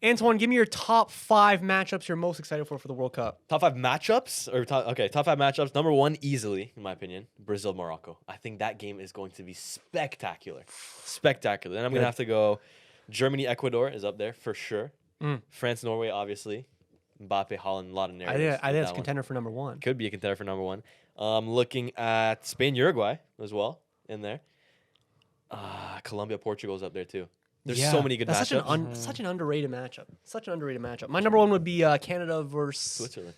Antoine, give me your top 5 matchups you're most excited for the World Cup. Top 5 matchups top 5 matchups. Number 1, easily in my opinion, Brazil Morocco. I think that game is going to be spectacular. Then I'm gonna have to go. Germany Ecuador is up there for sure. France Norway obviously. Mbappe Holland, a lot of narratives. I think it's contender for number 1. Could be a contender for number 1. Looking at Spain Uruguay as well in there. Colombia Portugal is up there too. There's so many good matchups. Such an underrated matchup. My number 1 would be Canada versus Switzerland.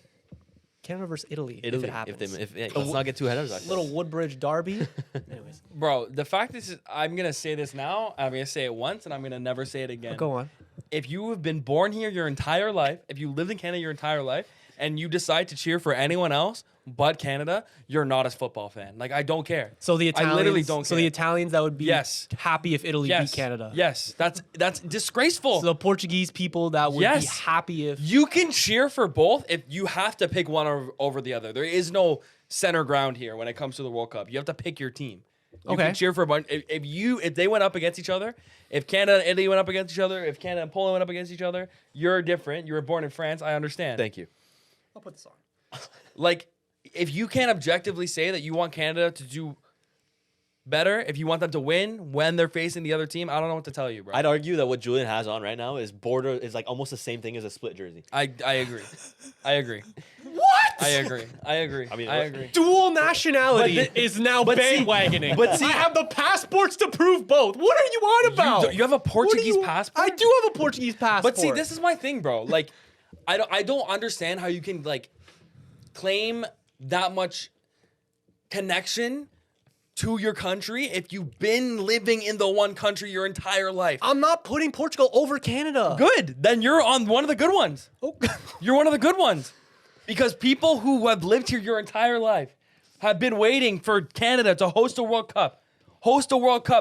Canada versus Italy. If it happens. Let's not get too ahead of ourselves. Little Woodbridge derby. Anyways, Bro, the fact is, I'm going to say this now. I'm going to say it once, and I'm going to never say it again. go on. If you have been born here your entire life, if you lived in Canada your entire life, and you decide to cheer for anyone else but Canada, you're not a football fan. Like, I don't care. So the Italians, I literally don't care. So the Italians that would be Yes. happy if Italy beat Canada. Yes, that's disgraceful. So the Portuguese people that would be happy if You can cheer for both if you have to pick one over the other. There is no center ground here when it comes to the World Cup. You have to pick your team. You can cheer for a bunch. If they went up against each other, if Canada and Italy went up against each other, if Canada and Poland went up against each other, you're different. You were born in France. I understand. Thank you. I'll put this on. Like, if you can't objectively say that you want Canada to do better, if you want them to win when they're facing the other team, I don't know what to tell you, bro. I'd argue that what Julian has on right now is like almost the same thing as a split jersey. I agree. I agree. What? I agree. I agree. Dual nationality is now bandwagoning. I have the passports to prove both. What are you on about? You have a Portuguese passport? I do have a Portuguese passport. But see, this is my thing, bro. Like, I don't understand how you can like claim that much connection to your country if you've been living in the one country your entire life. I'm not putting Portugal over Canada. Good. Then you're on one of the good ones. Oh. You're one of the good ones. Because people who have lived here your entire life have been waiting for Canada to host a World Cup.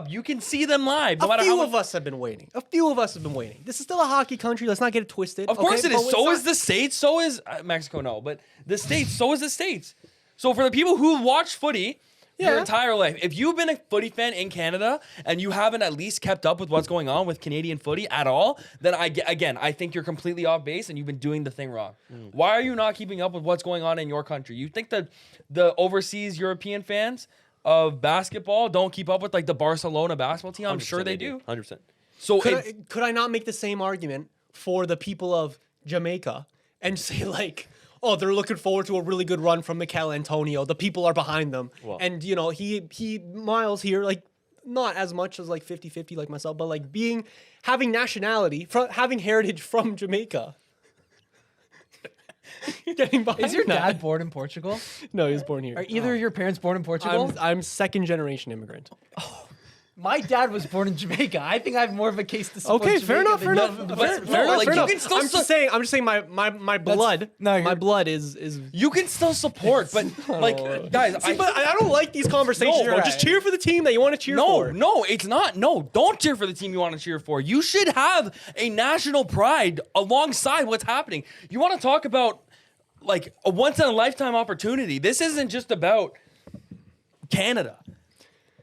You can see them live. A few of us have been waiting. This is still a hockey country. Let's not get it twisted. Of course it is. So is the States. So is Mexico. No, but the States. So is the States. So for the people who watch footy your entire life, if you've been a footy fan in Canada and you haven't at least kept up with what's going on with Canadian footy at all, then I think you're completely off base and you've been doing the thing wrong. Why are you not keeping up with what's going on in your country? You think that the overseas European fans of basketball don't keep up with like the Barcelona basketball team? I'm sure they do. 100%. So could I not make the same argument for the people of Jamaica and say like, oh, they're looking forward to a really good run from Mikel Antonio. The people are behind them. Well, and, you know, he Miles here, like, not as much as, like, 50-50 like myself, but, like, having nationality, having heritage from Jamaica. Getting behind Is your that. dad born in Portugal? No, he was born here. Are either of your parents born in Portugal? I'm second-generation immigrant. My dad was born in Jamaica. I think I have more of a case to support Okay, Jamaica fair enough. than you can still I'm just saying my blood. My blood is. you can still support, but like guys, See, but I don't like these conversations. No, bro. Just cheer for the team that you want to cheer for. No, it's not. No, don't cheer for the team you want to cheer for. You should have a national pride alongside what's happening. You want to talk about like a once in a lifetime opportunity. This isn't just about Canada.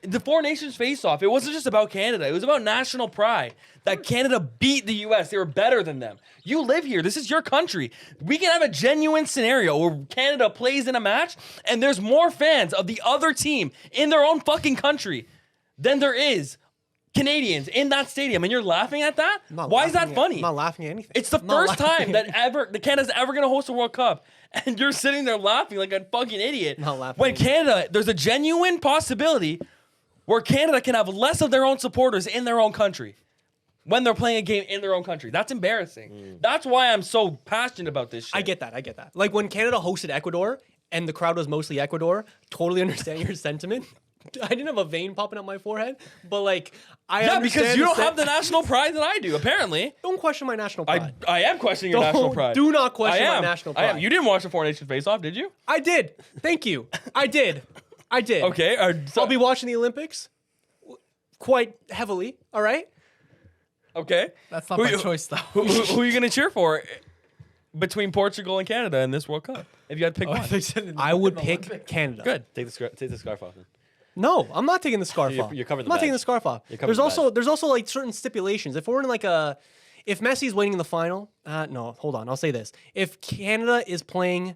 The Four Nations face-off, it wasn't just about Canada. It was about national pride. That Canada beat the U.S. They were better than them. You live here. This is your country. We can have a genuine scenario where Canada plays in a match and there's more fans of the other team in their own fucking country than there is Canadians in that stadium. And you're laughing at that? Why is that funny? I'm not laughing at anything. It's the first time that Canada's ever going to host a World Cup. And you're sitting there laughing like a fucking idiot. Not laughing. When Canada, there's a genuine possibility where Canada can have less of their own supporters in their own country when they're playing a game in their own country. That's embarrassing. That's why I'm so passionate about this shit. I get that. Like when Canada hosted Ecuador and the crowd was mostly Ecuador, totally understand your sentiment. I didn't have a vein popping up my forehead, but like I understand because you don't have the national pride that I do, apparently. Don't question my national pride. I am questioning your national pride. Do not question my national pride. I am. You didn't watch the Four Nations face-off, did you? I did. Thank you. I did. Okay. I'll be watching the Olympics quite heavily, all right? Okay. That's not my choice, though. Who are you going to cheer for between Portugal and Canada in this World Cup? If you had to pick one. I would pick Canada. Good. Take the scarf off then. No, I'm not taking the scarf off. You're covering the I'm not taking badge. the scarf off. You're covering the There's also like certain stipulations. If we're in like if Messi's winning in the final, no, hold on. I'll say this: if Canada is playing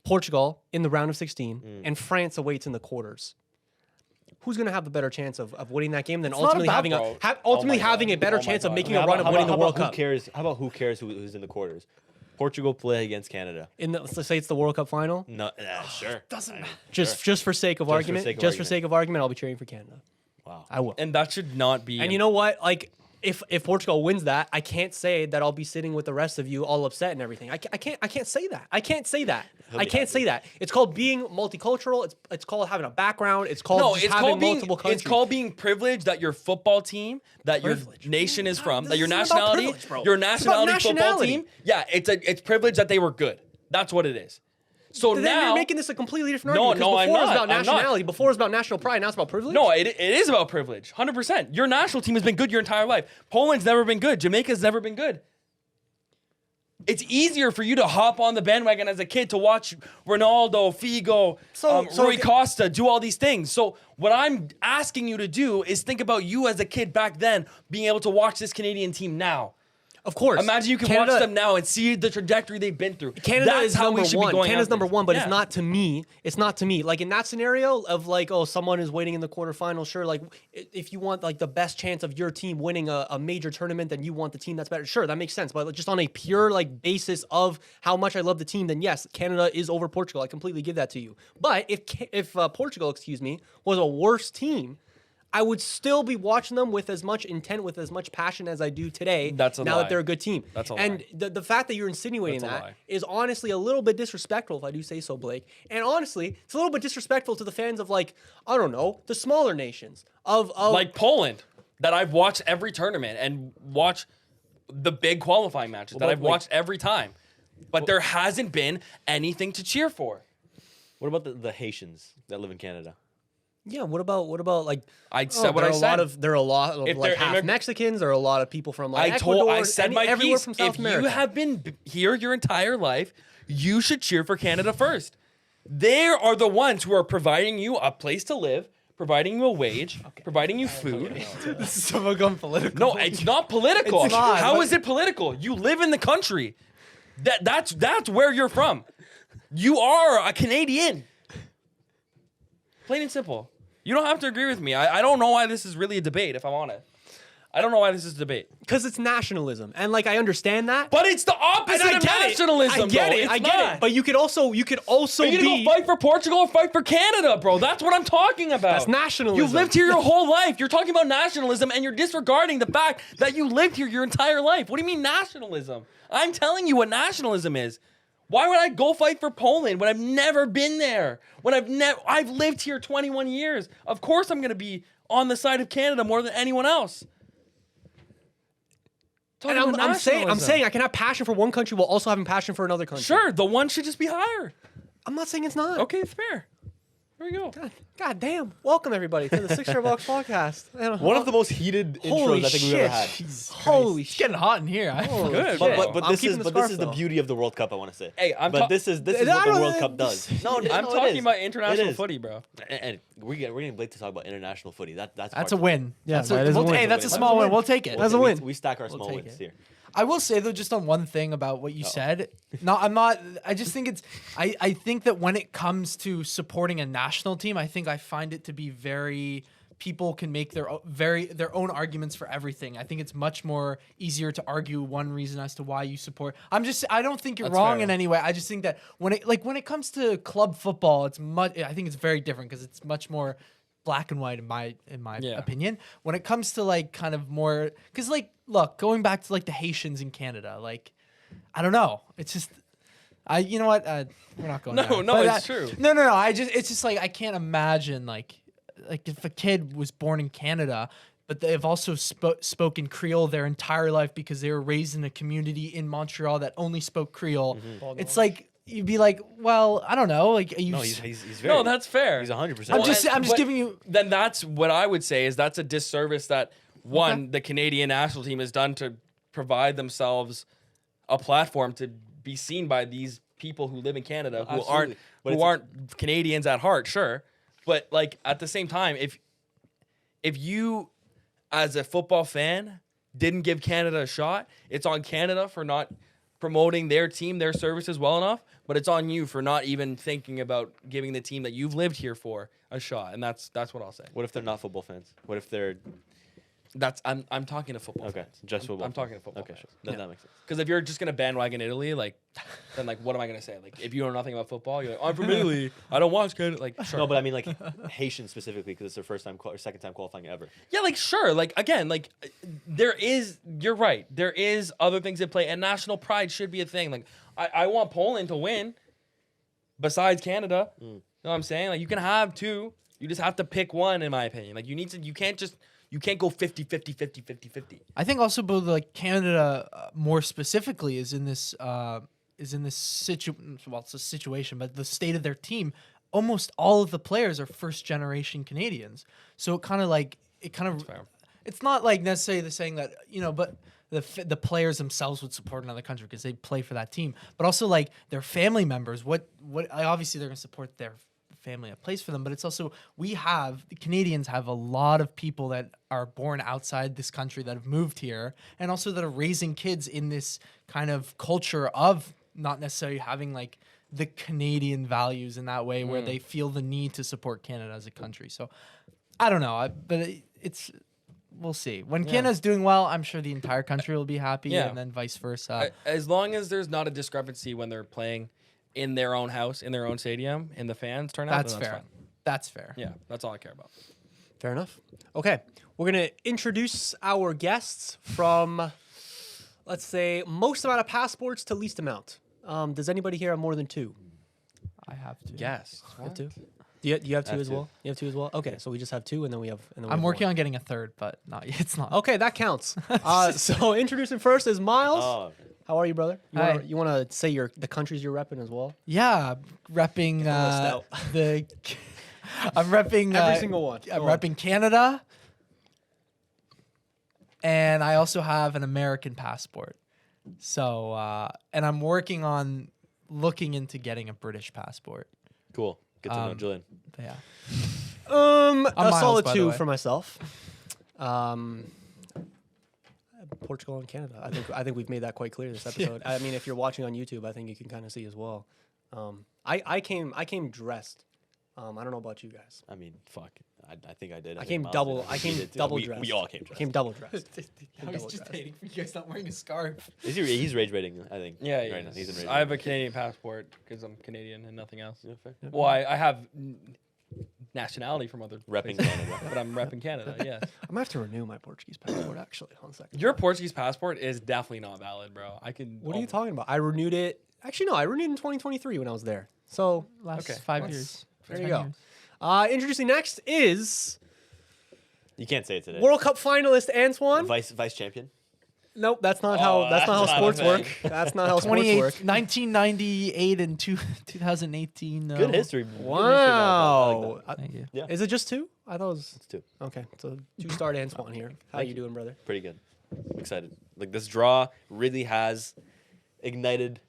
Portugal in the round of 16 and France awaits in the quarters, who's going to have the better chance of winning that game than ultimately about- having bro. ultimately Oh my having God. a better Oh my chance of God. making a run of winning the World Cup? Who cares? How about who cares who's in the quarters? Portugal play against Canada. Let's say it's the World Cup final. No, sure. Doesn't matter. Just for sake of for argument, sake of just for argument. sake of argument, I'll be cheering for Canada. Wow. I will. And that should not be. And you know what? Like, if Portugal wins that, I can't say that I'll be sitting with the rest of you all upset and everything. I can't say that. I can't say that. I can't say that. It's called being multicultural. It's called having a background. It's called no, just it's having called being multiple countries. it's called being privileged that your football team, that Privilege. your nation is from, This that your isn't about nationality, privilege, bro. your It's about nationality football nationality. team. Yeah, it's privilege that they were good. That's what it is. So Then now you're making this a completely different No, argument. 'cause no, I'm before it was not. about I'm not. nationality. Before it was about national pride. Now it's about privilege. No, it is about privilege. 100%. Your national team has been good your entire life. Poland's never been good. Jamaica's never been good. It's easier for you to hop on the bandwagon as a kid to watch Ronaldo, Figo, So Rui Costa do all these things. So what I'm asking you to do is think about you as a kid back then being able to watch this Canadian team now. Of course. Imagine you can Canada, watch them now and see the trajectory they've been through. Canada That's is how number we should one. be going. Canada's after number this. one, but Yeah. it's not to me. It's not to me. Like in that scenario of like, oh, someone is waiting in the quarterfinal. Sure, like if you want like the best chance of your team winning a major tournament, then you want the team that's better. Sure, that makes sense. But just on a pure like basis of how much I love the team, then yes, Canada is over Portugal. I completely give that to you. But if Portugal, excuse me, was a worse team, I would still be watching them with as much intent, with as much passion as I do today. That's a now lie. that they're a good team. That's a and lie. the fact that you're insinuating That's a that lie. is honestly a little bit disrespectful, if I do say so, Blake. And honestly, it's a little bit disrespectful to the fans of like, I don't know, the smaller nations of Like Poland, that I've watched every tournament and watched the big qualifying matches that about, I've watched every time. But there hasn't been anything to cheer for. What about the Haitians that live in Canada? yeah. What about like? I said what there I are said. there are a lot of If like they're half Mexicans. There are a lot of people from like I said my everywhere piece. from South If America. you have been here your entire life, you should cheer for Canada first. They are the ones who are providing you a place to live, providing you a wage, providing you food. This is someone going political. No, it's not political. It's not, How but- is it political? You live in the country. That's where you're from. You are a Canadian. Plain and simple. You don't have to agree with me. I don't know why this is really a debate, if I'm honest. I don't know why this is a debate. Because it's nationalism, and like I understand that. But it's the opposite And I of get it. nationalism, I get bro. it. It's I get not. it. But you could also Are you gonna be. go fight for Portugal or fight for Canada, bro? That's what I'm talking about. That's nationalism. You've lived here your whole life. You're talking about nationalism and you're disregarding the fact that you lived here your entire life. What do you mean nationalism? I'm telling you what nationalism is. Why would I go fight for Poland when I've never been there? When I've lived here 21 years. Of course I'm going to be on the side of Canada more than anyone else. And Talking about I'm saying nationalism. I can have passion for one country while also having passion for another country. Sure, the one should just be higher. I'm not saying it's not. Okay, it's fair. There we go. God damn. Welcome everybody to the Six Share Box podcast. One of the most heated Holy intros I think we've ever shit. had. Holy It's getting hot in here. I Holy Good, shit. bro. But I'm this keeping the is scarf, the though. beauty of the World Cup. I want to say. Hey, but this is what the World Cup does. No, I'm no, it talking is. about It international is. footy, bro. And we're getting Blake to talk about international footy. That's That's part a two. win. Yeah, That's that is a we'll- win. Hey, that's a That's a small win. win. We'll take it. That's a We- win. We stack our small take wins it. here. I will say though, just on one thing about what you said. No, I'm not. I just think it's. I think that when it comes to supporting a national team, I think I find it to be very. People can make their own arguments for everything. I think it's much more easier to argue one reason as to why you support. I don't think you're That's wrong fair. in any way. I just think that when it comes to club football, it's much. I think it's very different because it's much more black and white in my Yeah. opinion. When it comes to like kind of more, because like look, going back to like the Haitians in Canada, like I don't know, it's just you know what, we're not going. No, there. no, But, it's true. No, it's just like I can't imagine like if a kid was born in Canada. But they've also spoken Creole their entire life because they were raised in a community in Montreal that only spoke Creole. It's like you'd be like, well, I don't know, like are you? No, he's very. No, that's fair. He's 100%. I'm just But giving you. Then that's what I would say is that's a disservice that the Canadian national team has done to provide themselves a platform to be seen by these people who live in Canada who Absolutely. But aren't Canadians at heart, sure. But like at the same time, if you as a football fan didn't give Canada a shot. It's on Canada for not promoting their team, their services well enough, but it's on you for not even thinking about giving the team that you've lived here for a shot. And that's what I'll say. What if they're not football fans? What if they're I'm talking to football okay? fans. Just football. I'm talking to football Okay, fans. sure. Then that makes sense. Because if you're just gonna bandwagon Italy, like, then like, what am I gonna say? Like, if you know nothing about football, you're like, I'm from Italy. I don't watch Canada. Like, sure. No, but I mean like Haitian specifically because it's their first time or second time qualifying ever. Yeah, like sure. Like again, like you're right. There is other things at play, and national pride should be a thing. Like I want Poland to win besides Canada. You know what I'm saying? Like you can have two. You just have to pick one, in my opinion. Like you can't go 50-50. I think also both like Canada more specifically is in this it's a situation, but the state of their team, almost all of the players are first generation Canadians. So it kind of fair. it's not like necessarily the saying that, but the players themselves would support another country because they play for that team, but also like their family members. What obviously they're going to support their family that plays for them, but it's also the Canadians have a lot of people that are born outside this country that have moved here, and also that are raising kids in this kind of culture of not necessarily having like the Canadian values in that way, where they feel the need to support Canada as a country. So I don't know, we'll see. When Canada's doing well, I'm sure the entire country will be happy, and then vice versa. As long as there's not a discrepancy when they're playing in their own house, in their own stadium, and the fans turn out, That's then fair. fine. That's fair. Yeah, that's all I care about. Fair enough. Okay, we're gonna introduce our guests from, let's say, most amount of passports to least amount. Does anybody here have more than two? I have to. Yes. You have two? Do you have two have as two. well? You have two as well? Okay, so we just have two, and then we have. I'm working on getting a third, but it's not. Okay, that counts. So introducing first is Miles. Oh, okay. How are you, brother? Hi. You want to say the countries you're repping as well? Yeah, repping the list out. the. I'm repping Every single one. I'm Go on. repping Canada, and I also have an American passport. So, and I'm working on looking into getting a British passport. Cool. Good to know, Julian. But yeah, A Miles, solid by the two way. for myself. Portugal and Canada. I think we've made that quite clear this episode. I mean, if you're watching on YouTube, I think you can kind of see as well. I came dressed. I don't know about you guys. I mean, fuck. I think I did. I think came Miles double. did. I He came did too. double We dressed. all came dressed. Came double dressed. I was just hating for you guys not wearing a scarf. He's rage baiting, I think. Yeah, right now. He's in rage. I have a Canadian passport because I'm Canadian and nothing else. Yeah, fair. Well, I have nationality from other Repping places, Canada. but I'm repping Canada. Yes. I'm gonna have to renew my Portuguese passport actually. Hold on a second. Your Portuguese passport is definitely not valid, bro. I can. What are you talking about? I renewed it. Actually, no, I renewed in 2023 when I was there. So Last Okay, 5 let's- years. there 10 you go. years. Introducing next is You can't say it today. World Cup finalist Antoine. Vice champion. Nope, that's not how sports a work. thing. That's not how sports work. 1998 and 2018. No. Good history. Good history, Miles. I Wow. like that. Thank you. Yeah. Is it just two? I thought it was It's two. okay. So two-star Antoine here. How Thank you you. doing, brother? Pretty good. I'm excited. Like this draw really has ignited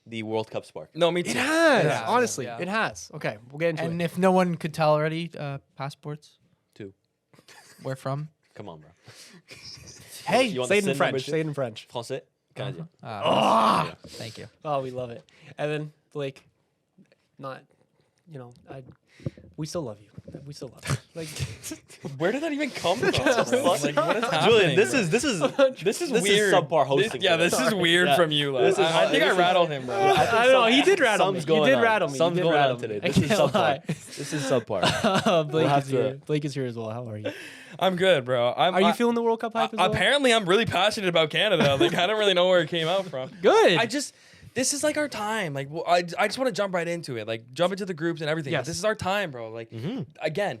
the World Cup spark. No, me too. It has. Yeah. Honestly, Yeah. it has. Okay, we'll get into And it. if no one could tell already, passports. Two. Where from? Come on, bro. Hey. You want Say the it in sin number French. two? Say it in French. Français. Canadien. Ah! Thank you. Oh, we love it. And then Blake, not, we still love you. We still love you. Like, Where did that even come from? Just bro? like- Like, what is happening? Julian, this bro? is this is weird. subpar hosting. Yeah, today. this is weird Yeah. from you. This Like, is- I think I this is- rattled him, bro. I think I don't know. He did rattle me. something's He going did on. rattle me. He Something's did going rattle on me. today. I This is can't lie. subpar. This is subpar. Blake have is here. to- Blake is here as well. How are you? I'm good, bro. Are you feeling the World Cup hype as well? Apparently, I'm really passionate about Canada. Like, I don't really know where it came out from. Good. This is like our time. Like, I just want to jump right into it. Like, jump into the groups and everything. Yes. But this is our time, bro. Like, again,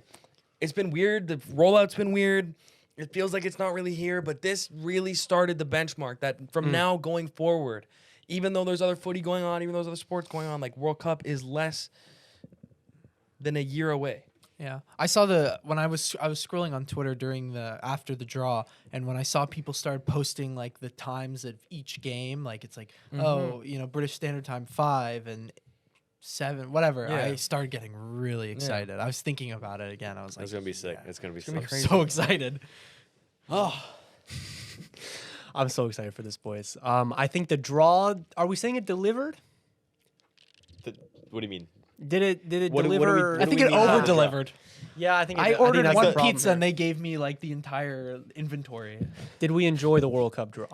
it's been weird. The rollout's been weird. It feels like it's not really here, but this really started the benchmark that from now going forward, even though there's other footy going on, even though there's other sports going on, like World Cup is less than a year away. Yeah, I saw when I was scrolling on Twitter after the draw, and when I saw people start posting like the times of each game, like it's like British Standard Time 5 and 7, whatever. Yeah. I started getting really excited. I was thinking about it again. I was like, It's gonna be sick. yeah. It's gonna be gonna be sick. crazy. so excited. Oh, I'm so excited for this, boys. I think the draw. Are we saying it delivered? What do you mean? Did it What do we- deliver? what I do think we it mean by over the delivered. Yeah, I think I think ordered that's one the problem pizza here. and they gave me like the entire inventory. Did we enjoy the World Cup draw?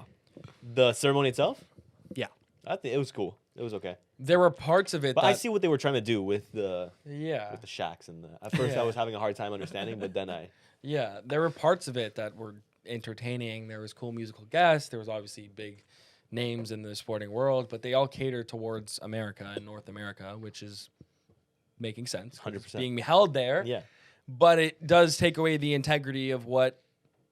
The ceremony itself? Yeah. I think it was cool. It was okay. There were parts of it But that I see what they were trying to do with the yeah. shacks and the. At first, Yeah. I was having a hard time understanding, but then I. Yeah, there were parts of it that were entertaining. There was cool musical guests. There was obviously big names in the sporting world, but they all cater towards America and North America, which is making sense. 'cause it's 100%. being held there. Yeah. But it does take away the integrity of what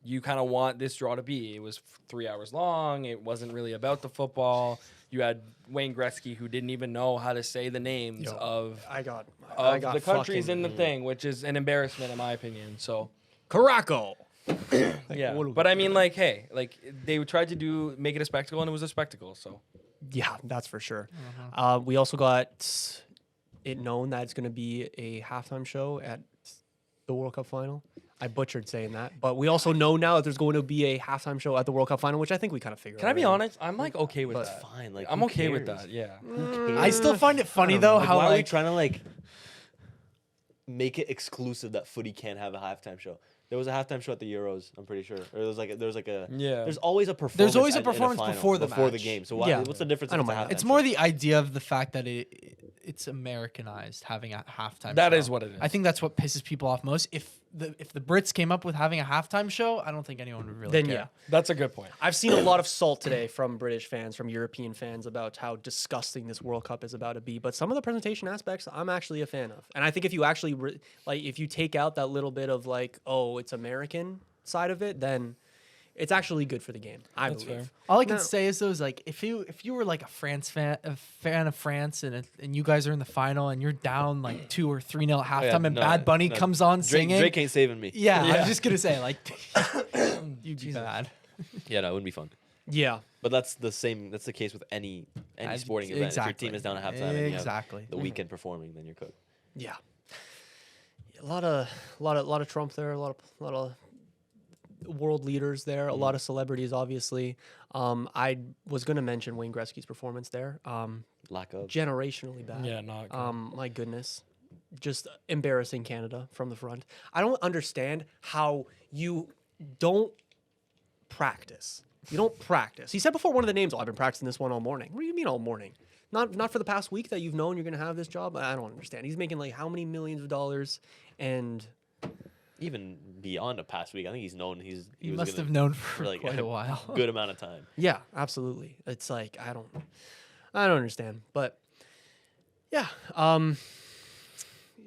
you kind of want this draw to be. It was 3 hours long. It wasn't really about the football. You had Wayne Gretzky, who didn't even know how to say the names Yo, of I got the countries fucking- in the thing, which is an embarrassment in my opinion. So Caraco. yeah, what do but we I mean, do? like, hey, like they tried to make it a spectacle, and it was a spectacle. So Yeah, that's for sure. We also got it known that it's going to be a halftime show at the World Cup final. I butchered saying that, but we also know now that there's going to be a halftime show at the World Cup final, which I think we kind of figured. can I be already. honest? I'm like okay with It's that. fine. Like I'm who okay with cares? that. Yeah. I still find it funny though Like, how why are we like trying to like make it exclusive that footy can't have a halftime show? There was a halftime show at the Euros, I'm pretty sure. Or there was a Yeah. There's always a performance. always a in a performance final, before the match. game. So why, Yeah. what's the difference? I if don't it's a mind that. halftime it's more show? the idea of the fact that it's Americanized having a halftime. That show. is what it is. I think that's what pisses people off most. If the Brits came up with having a halftime show, I don't think anyone would really Then care. yeah. That's a good point. I've seen a lot of salt today from British fans, from European fans about how disgusting this World Cup is about to be. But some of the presentation aspects, I'm actually a fan of. And I think if you actually if you take out that little bit of like, oh, it's American side of it, then it's actually good for the game. I That's believe. fair. All I can No. say is though, is like if you were like a fan of France, and you guys are in the final and you're down like 2 or 3-0 at halftime, and no, Bad Bunny no. comes on Drake, singing. Drake ain't saving me. Yeah, Yeah. I'm just gonna say like you'd be bad. Yeah, no, it wouldn't be fun. Yeah. But that's the same. That's the case with any sporting event. If your team is down at halftime and you have Exactly. the weekend performing, then you're cooked. Yeah. A lot of Trump there, a lot of world leaders there, a lot of celebrities, obviously. I was going to mention Wayne Gretzky's performance there. Lack of. Generationally bad. Yeah, not good. My goodness. Just embarrassing Canada from the front. I don't understand how you don't practice. You don't practice. He said before one of the names, oh, I've been practicing this one all morning. What do you mean all morning? Not for the past week that you've known you're going to have this job? I don't understand. He's making like how many millions of dollars, and Even beyond a past week, I think he's known. He was must gonna- have known for like quite a while. good amount of time. yeah, absolutely. It's like I don't understand, but yeah,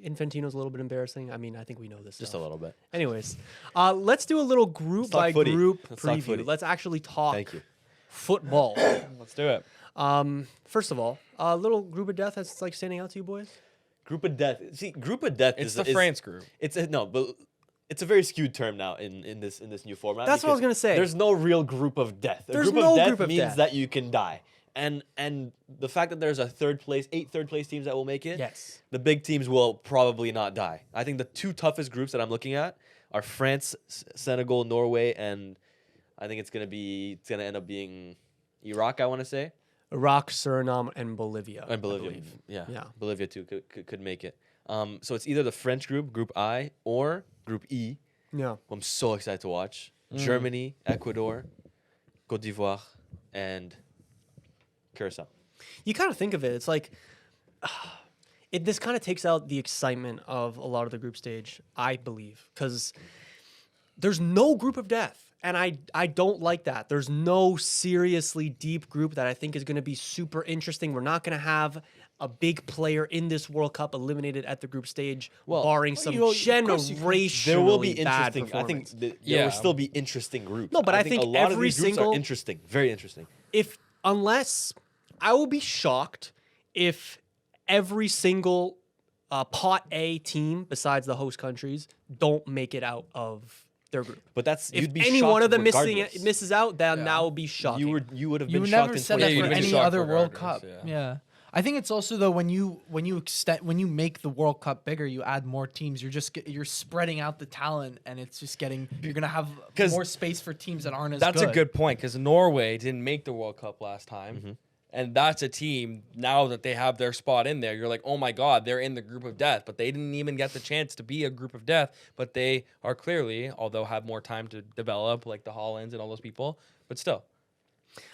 Infantino's a little bit embarrassing. I mean, I think we know this. Just stuff. a little bit. Anyways, let's do a little group talk by footy. group Let's talk preview. footy. Let's actually talk Thank you. football. Let's do it. First of all, a little group of death that's like standing out to you boys. Group of death. See, group of death It's is the France group. But it's a very skewed term now in this new format. That's what I was because gonna say. There's no real group of death. There's a group no of death group of means death. that you can die. And the fact that there's 8 third place teams that will make it. Yes. The big teams will probably not die. I think the 2 toughest groups that I'm looking at are France, Senegal, Norway, and I think it's gonna end up being Iraq, I want to say. Iraq, Suriname, and Bolivia. And I Bolivia. believe. Yeah. Yeah. Bolivia too could make it. So it's either the French group, Group I, or Group E. Yeah. Who I'm so excited to watch. Germany, Ecuador, Cote d'Ivoire, and Curacao. You kind of think of it. It's like this kind of takes out the excitement of a lot of the group stage, I believe, because there's no group of death. And I don't like that. There's no seriously deep group that I think is going to be super interesting. We're not going to have a big player in this World Cup eliminated at the group stage, barring some of course you can. generationally There will be bad interesting. I think performance. there Yeah. will still be interesting groups. No, but I think a lot of every these groups single- are interesting, very interesting. Unless I will be shocked if every single pot A team besides the host countries don't make it out of their group. But that's If you'd be any shocked one of them regardless. misses out, then that will be shocking. You would have You been never shocked in said Yeah, that you'd for have been any shocked other World regardless, Cup. yeah. Yeah. I think it's also though when you make the World Cup bigger, you add more teams. You're spreading out the talent, and it's just you're gonna have 'Cause more space for teams that aren't as That's good. a good point because Norway didn't make the World Cup last time. And that's a team now that they have their spot in there. You're like, oh my God, they're in the group of death, but they didn't even get the chance to be a group of death. But they are clearly, although have more time to develop, like the Hollands and all those people, but still.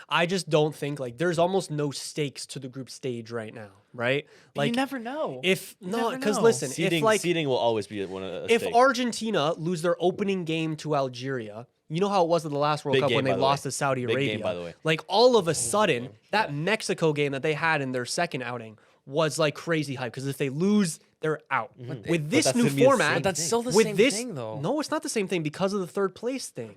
I just don't think like there's almost no stakes to the group stage right now, right? But Like you never know. if You no, never because know. listen, if like Seeding will always be one of the if Argentina lose their opening game to Algeria, you know how it was at the last World Big Cup game, when they by the lost way. to Saudi Big game, Arabia. by the way. Like all of a sudden, that Mexico game that they had in their second outing was like crazy hype because if they lose, they're out. With this that's new gonna be the format, same But that's still the with same this, thing, though. No, it's not the same thing because of the third place thing.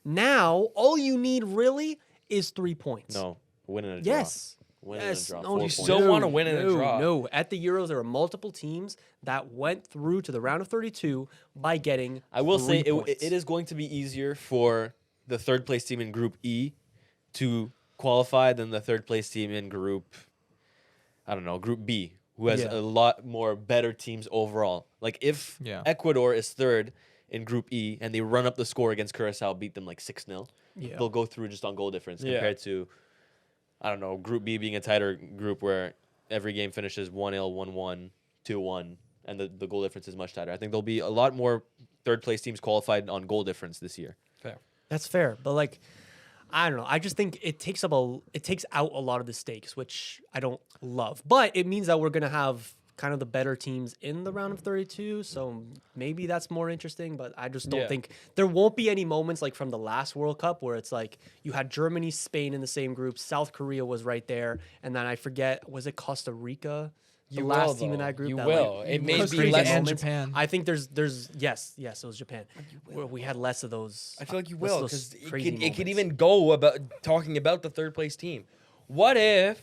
Now, all you need really is 3 points. No, win and a draw. Yes. Win Yes. and a draw. No, 4 you points. still wanna win in a no, draw. No, at the Euros, there were multiple teams that went through to the round of 32 by getting. I will say 3 points. it is going to be easier for the third place team in Group E to qualify than the third place team in Group, I don't know, Group B, who has Yeah. a lot more better teams overall. Like if Yeah. Ecuador is third in Group E and they run up the score against Curacao, beat them like 6-0, Yeah. they'll go through just on goal difference Yeah. compared to, I don't know, Group B being a tighter group where every game finishes 1-0, 1-1, 2-1, and the goal difference is much tighter. I think there'll be a lot more third place teams qualified on goal difference this year. Fair. That's fair, but like, I don't know. I just think it takes out a lot of the stakes, which I don't love. But it means that we're gonna have kind of the better teams in the round of 32, so maybe that's more interesting. But I just don't Yeah. think there won't be any moments like from the last World Cup where it's like you had Germany, Spain in the same group, South Korea was right there, and then I forget, was it Costa Rica? The You last will, team in though. that group. You that, will. Like, It may was be crazy less- and moments. Japan. I think there's yes, it was Japan. Where we had less of those. I feel like you less of will those because crazy it could moments. even go about talking about the third place team. What if,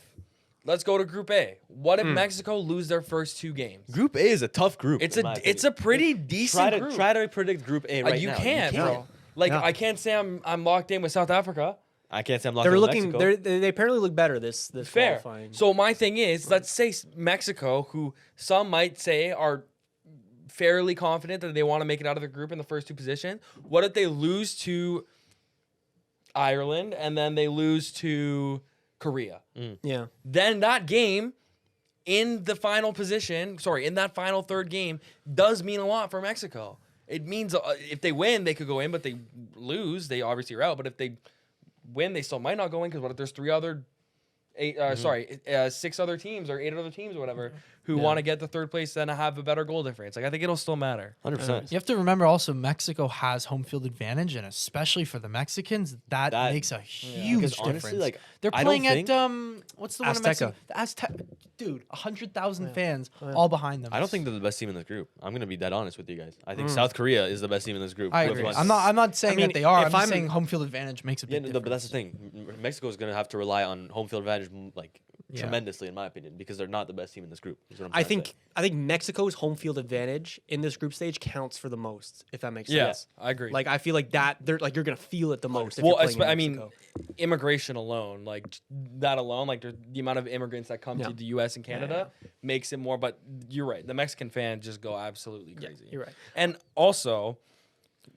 let's go to Group A. What if Mexico lose their first 2 games? Group A is a tough group. It's in my it's a opinion. pretty decent group. Try to predict Group A right You now. can't, bro. Like Yeah. I can't say I'm locked in with South Africa. I can't say I'm locked They're in with looking. Mexico. They apparently look better this Fair. qualifying. So my thing is, let's say Mexico, who some might say are fairly confident that they want to make it out of the group in the first 2 positions. What if they lose to Ireland and then they lose to Korea? yeah, Then that game in the final position, in that final third game, does mean a lot for Mexico. It means if they win, they could go in, but they lose, they obviously are out. But if they win, they still might not go in because what if there's 6 other teams or 8 other teams or whatever who want to get the third place and have a better goal difference. Like I think it'll still matter. 100%. You have to remember also Mexico has home field advantage, and especially for the Mexicans, that makes a huge Because difference. honestly, like, they're I don't playing at think- what's the one in Azteca. Mexico? The dude, 100,000 fans all behind them. I don't think they're the best team in this group. I'm gonna be dead honest with you guys. I think South Korea is the best team in this group. I with agree. one- I'm not saying mean, that they are. if I'm just I'm- saying home field advantage makes a Yeah, big no, difference. but that's the thing. Mexico is gonna have to rely on home field advantage like Yeah. tremendously, in my opinion, because they're not the best team in this group. is what I'm I trying to say. think Mexico's home field advantage in this group stage counts for the most, if that makes sense. I agree. Like I feel like that they're like you're gonna feel it the most. If Well, you're playing in I mean, Mexico. immigration alone, like that alone, like the amount of immigrants that come Yeah. to the U.S. and Canada makes it more. But you're right, the Mexican fans just go absolutely crazy. you're right. And also,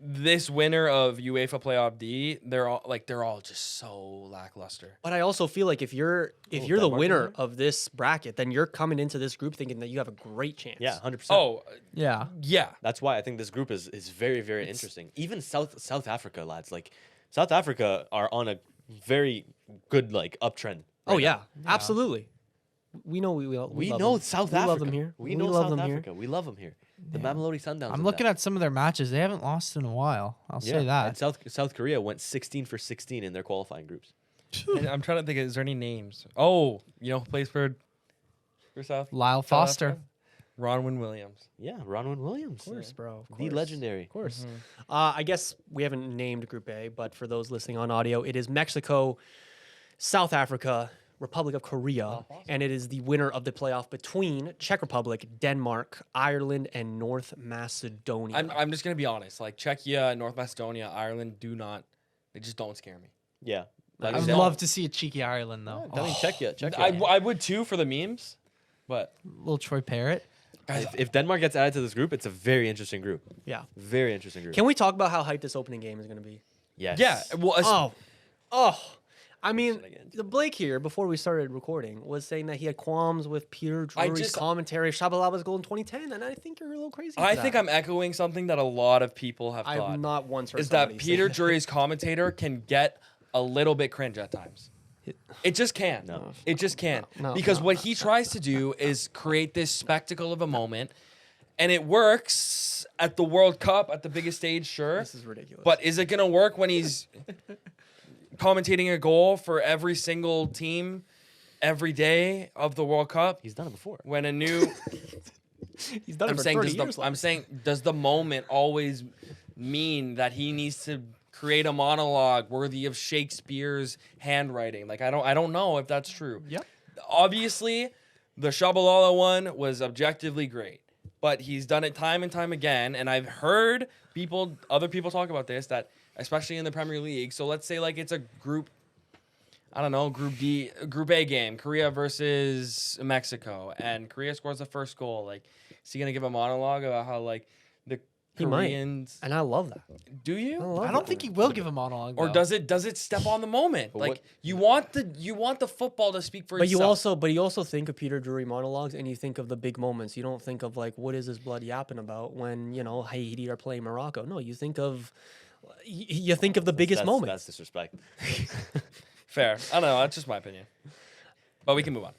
this winner of UEFA Playoff D, they're all just so lackluster. But I also feel like if you're the Denmark in winner there? of this bracket, then you're coming into this group thinking that you have a great chance. Yeah, 100%. Oh, Yeah. yeah. That's why I think this group is very, very interesting. Even South Africa, lads. Like South Africa are on a very good uptrend. Oh right yeah, now. absolutely. We know we We love know them. South we Africa. love them here. We know love South them Africa. We love them here. The Mamelodi Sundowns. I'm looking at some of their matches. They haven't lost in a while. I'll say And that. South Korea went 16 for 16 in their qualifying groups. And I'm trying to think. Is there any names? Oh, you know who plays for South? Lyle South Foster. Africa? Ronwin Williams. Yeah, Ronwin Williams. Of course, bro. Of The course. legendary. Of course. I guess we haven't named Group A, but for those listening on audio, it is Mexico, South Africa, Republic of Korea, and it is the winner of the playoff between Czech Republic, Denmark, Ireland, and North Macedonia. I'm just gonna be honest. Like Czechia, North Macedonia, Ireland they just don't scare me. Yeah. Like, I would don't. love to see a cheeky Ireland though. I mean, check it. Check I, it. I would too for the memes, but Little Troy Parrott. guys, If Denmark gets added to this group, it's a very interesting group. Yeah. Very interesting group. Can we talk about how hyped this opening game is going to be? Yes. yeah, well, I mean, Shenanigans. the Blake here before we started recording was saying that he had qualms with Peter Drury's just- commentary of Shabalaba's goal in 2010, and I think you're a little crazy. I for think that. I'm echoing something that a lot of people have thought. I've not once heard is that somebody Peter say Drury's commentator can get a little bit cringe at times. It just can. No. It just can. No, because no, what he tries to do is create this spectacle of a moment, and it works at the World Cup, at the biggest stage, sure. This is ridiculous. But is it going to work when he's commentating a goal for every single team every day of the World Cup? He's done it before. When a new he's done it I'm for saying 30 does the, years. I'm saying does the moment always mean that he needs to create a monologue worthy of Shakespeare's handwriting? Like I don't know if that's true. Yep. Obviously, the Shabalala one was objectively great, but he's done it time and time again, and I've heard other people talk about this, that especially in the Premier League. So let's say like it's a group, I don't know, Group A game, Korea versus Mexico, and Korea scores the first goal. Like, is he gonna give a monologue about how like the He might. Koreans? And I love that. Do you? love I don't think he will give a monologue. Or though. does it step on the moment? But Like what- you want the football to speak for But you itself. also think of Peter Drury monologues, and you think of the big moments. You don't think of like what is this blood yapping about when Haiti are playing Morocco. No, you think of you think of the biggest That's moments. disrespect. Fair. I don't know. That's just my opinion. But we can move on.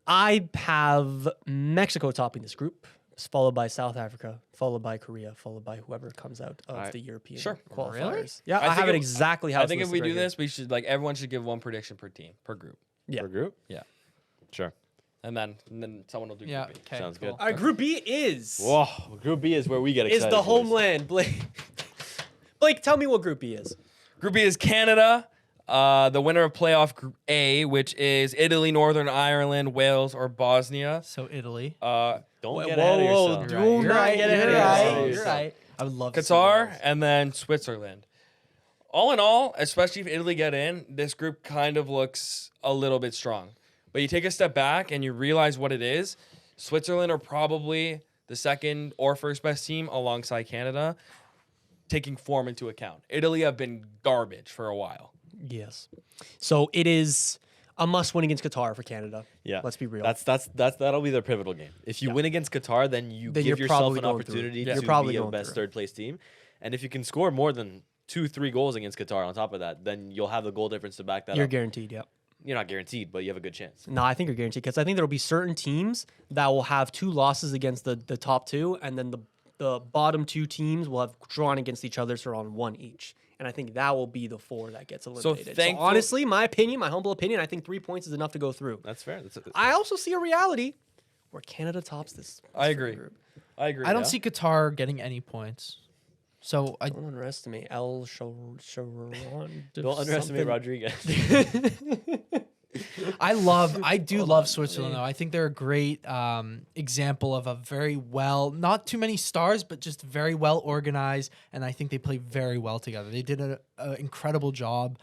I have Mexico topping this group, followed by South Africa, followed by Korea, followed by whoever comes out of Alright. the European Sure. qualifiers. Really? Yeah, I, think have it if- exactly how I it's think if we listed do right this, we should everyone should give one prediction per team, per group, Yeah. For group? Yeah. Sure. and then someone will do. Yeah. Group B. Okay. Sounds cool. good. here. All right, Group B is Whoa. Group B is where we get excited. the boys. homeland. Blake, Blake, tell me what Group B is. Group B is Canada. The winner of playoff Group A, which is Italy, Northern Ireland, Wales, or Bosnia. So Italy. Don't Whoa, get ahead of whoa, yourself. do not get ahead of yourselves. You're right. I would love to see Qatar, Wales. and then Switzerland. All in all, especially if Italy get in, this group kind of looks a little bit strong. But you take a step back and you realize what it is. Switzerland are probably the second or first best team alongside Canada, taking form into account. Italy have been garbage for a while. Yes. So it is a must win against Qatar for Canada. Yeah, Let's be real. That'll be their pivotal game. If you win against Qatar, then you Then give you're yourself probably an going through. opportunity Yeah. to You're probably be a going best through. third place team. And if you can score more than 2-3 goals against Qatar on top of that, then you'll have the goal difference to back that You're up. guaranteed, yeah. You're not guaranteed, but you have a good chance. No, I think you're guaranteed because I think there will be certain teams that will have 2 losses against the top 2, and then the bottom 2 teams will have drawn against each other, so they're on 1 each. And I think that will be the 4 that gets eliminated. So thankful- honestly, my opinion, my humble opinion, I think 3 points is enough to go through. That's fair. I also see a reality where Canada tops this. I agree. group. I agree. I don't yeah. see Qatar getting any points. So I Don't underestimate El Sharon. Don't underestimate Rodriguez. I do love Switzerland though. I think they're a great example of a very well, not too many stars, but just very well organized, and I think they play very well together. They did an incredible job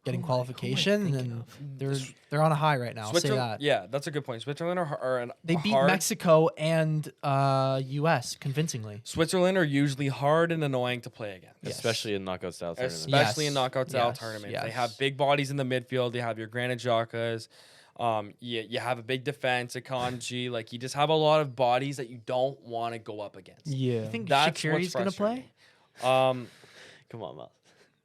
getting qualification, and they're on a high right now. I'll say Switzerland, that. yeah, that's a good point. Switzerland They beat hard. Mexico and U.S. convincingly. Switzerland are usually hard and annoying to play against. Especially in knockout style tournaments. Especially in Yes. knockout style Yes. tournaments. They Yes. have big bodies in the midfield. They have your Granit Xhakas. You have a big defense, Akanji. Like, you just have a lot of bodies that you don't want to go up against. Yeah. I think That's Shaqiri's what's gonna play. frustrating. Come on, Miles.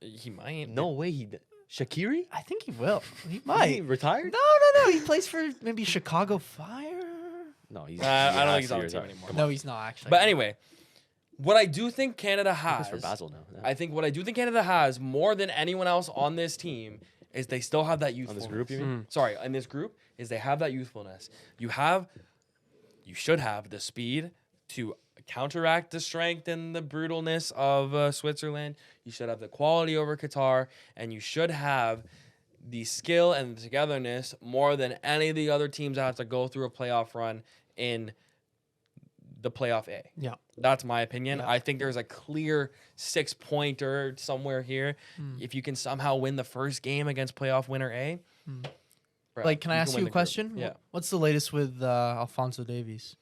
He might. No way he did. Shaqiri? I think he will. He He might. retired? No. He plays for maybe Chicago Fire. No, he's. I don't think he's he on the has team to be anymore. retired. No, he's not actually. But anyway, what I do think Canada He plays has, for Basel now. Yeah. I think what I do think Canada has more than anyone else on this team is they still have that On youthfulness. this group, you mean? Sorry, in this group is they have that youthfulness. You should have the speed to counteract the strength and the brutalness of Switzerland. You should have the quality over Qatar, and you should have the skill and the togetherness more than any of the other teams that have to go through a playoff run in the playoff A. Yeah. That's my opinion. Yeah. I think there's a clear 6-pointer somewhere here. If you can somehow win the first game against playoff winner A, bro, Like, can I ask win you a the group. question? Yeah. What's the latest with Alfonso Davies?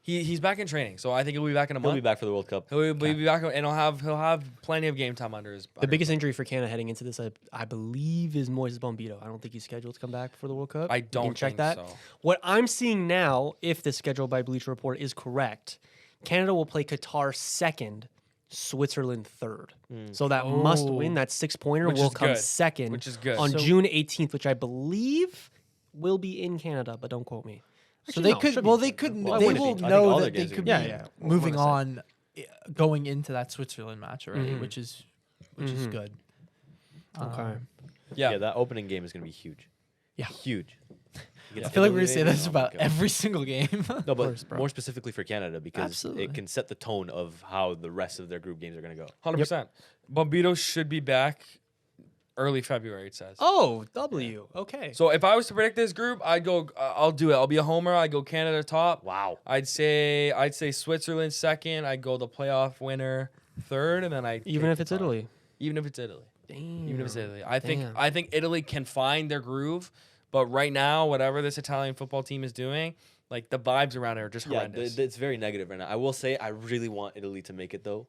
He's back in training, so I think he'll be back in a He'll month. be back for the World Cup. He'll be back, and he'll have plenty of game time under his. The biggest injury for Canada heading into this, I believe, is Moises Bombito. I don't think he's scheduled to come back for the World Cup. I You can don't check think that. so. What I'm seeing now, if the schedule by Bleacher Report is correct, Canada will play Qatar second, Switzerland third. So that must Oh. win, that 6-pointer, Which will is come good. second Which is good. on So- June 18th, which I believe will be in Canada, but don't quote me. So Actually, they no, could. should be Well, in they Canada. could. Well, I They wouldn't will think- I think all know their that they games are could gonna be be- Yeah, yeah. moving What on, going into that Switzerland match already, which is good. Okay. Yeah. That opening game is going to be huge. Yeah. Huge. I feel like we're gonna say this Oh my about God. every single game. No, but course, bro. more specifically for Canada because Absolutely. it can set the tone of how the rest of their group games are going to go. 100%. Bombito should be back early February. It says. Oh, W. Okay. So if I was to predict this group, I'd go. I'll do it. I'll be a homer. I'd go Canada top. Wow. I'd say Switzerland second. I'd go the playoff winner third, and then I Even if it's Italy. Even if it's Italy. Damn. Even if it's Italy. Damn. I think Italy can find their groove, but right now, whatever this Italian football team is doing, like the vibes around it are just Yeah, horrendous. it's very negative right now. I will say I really want Italy to make it though.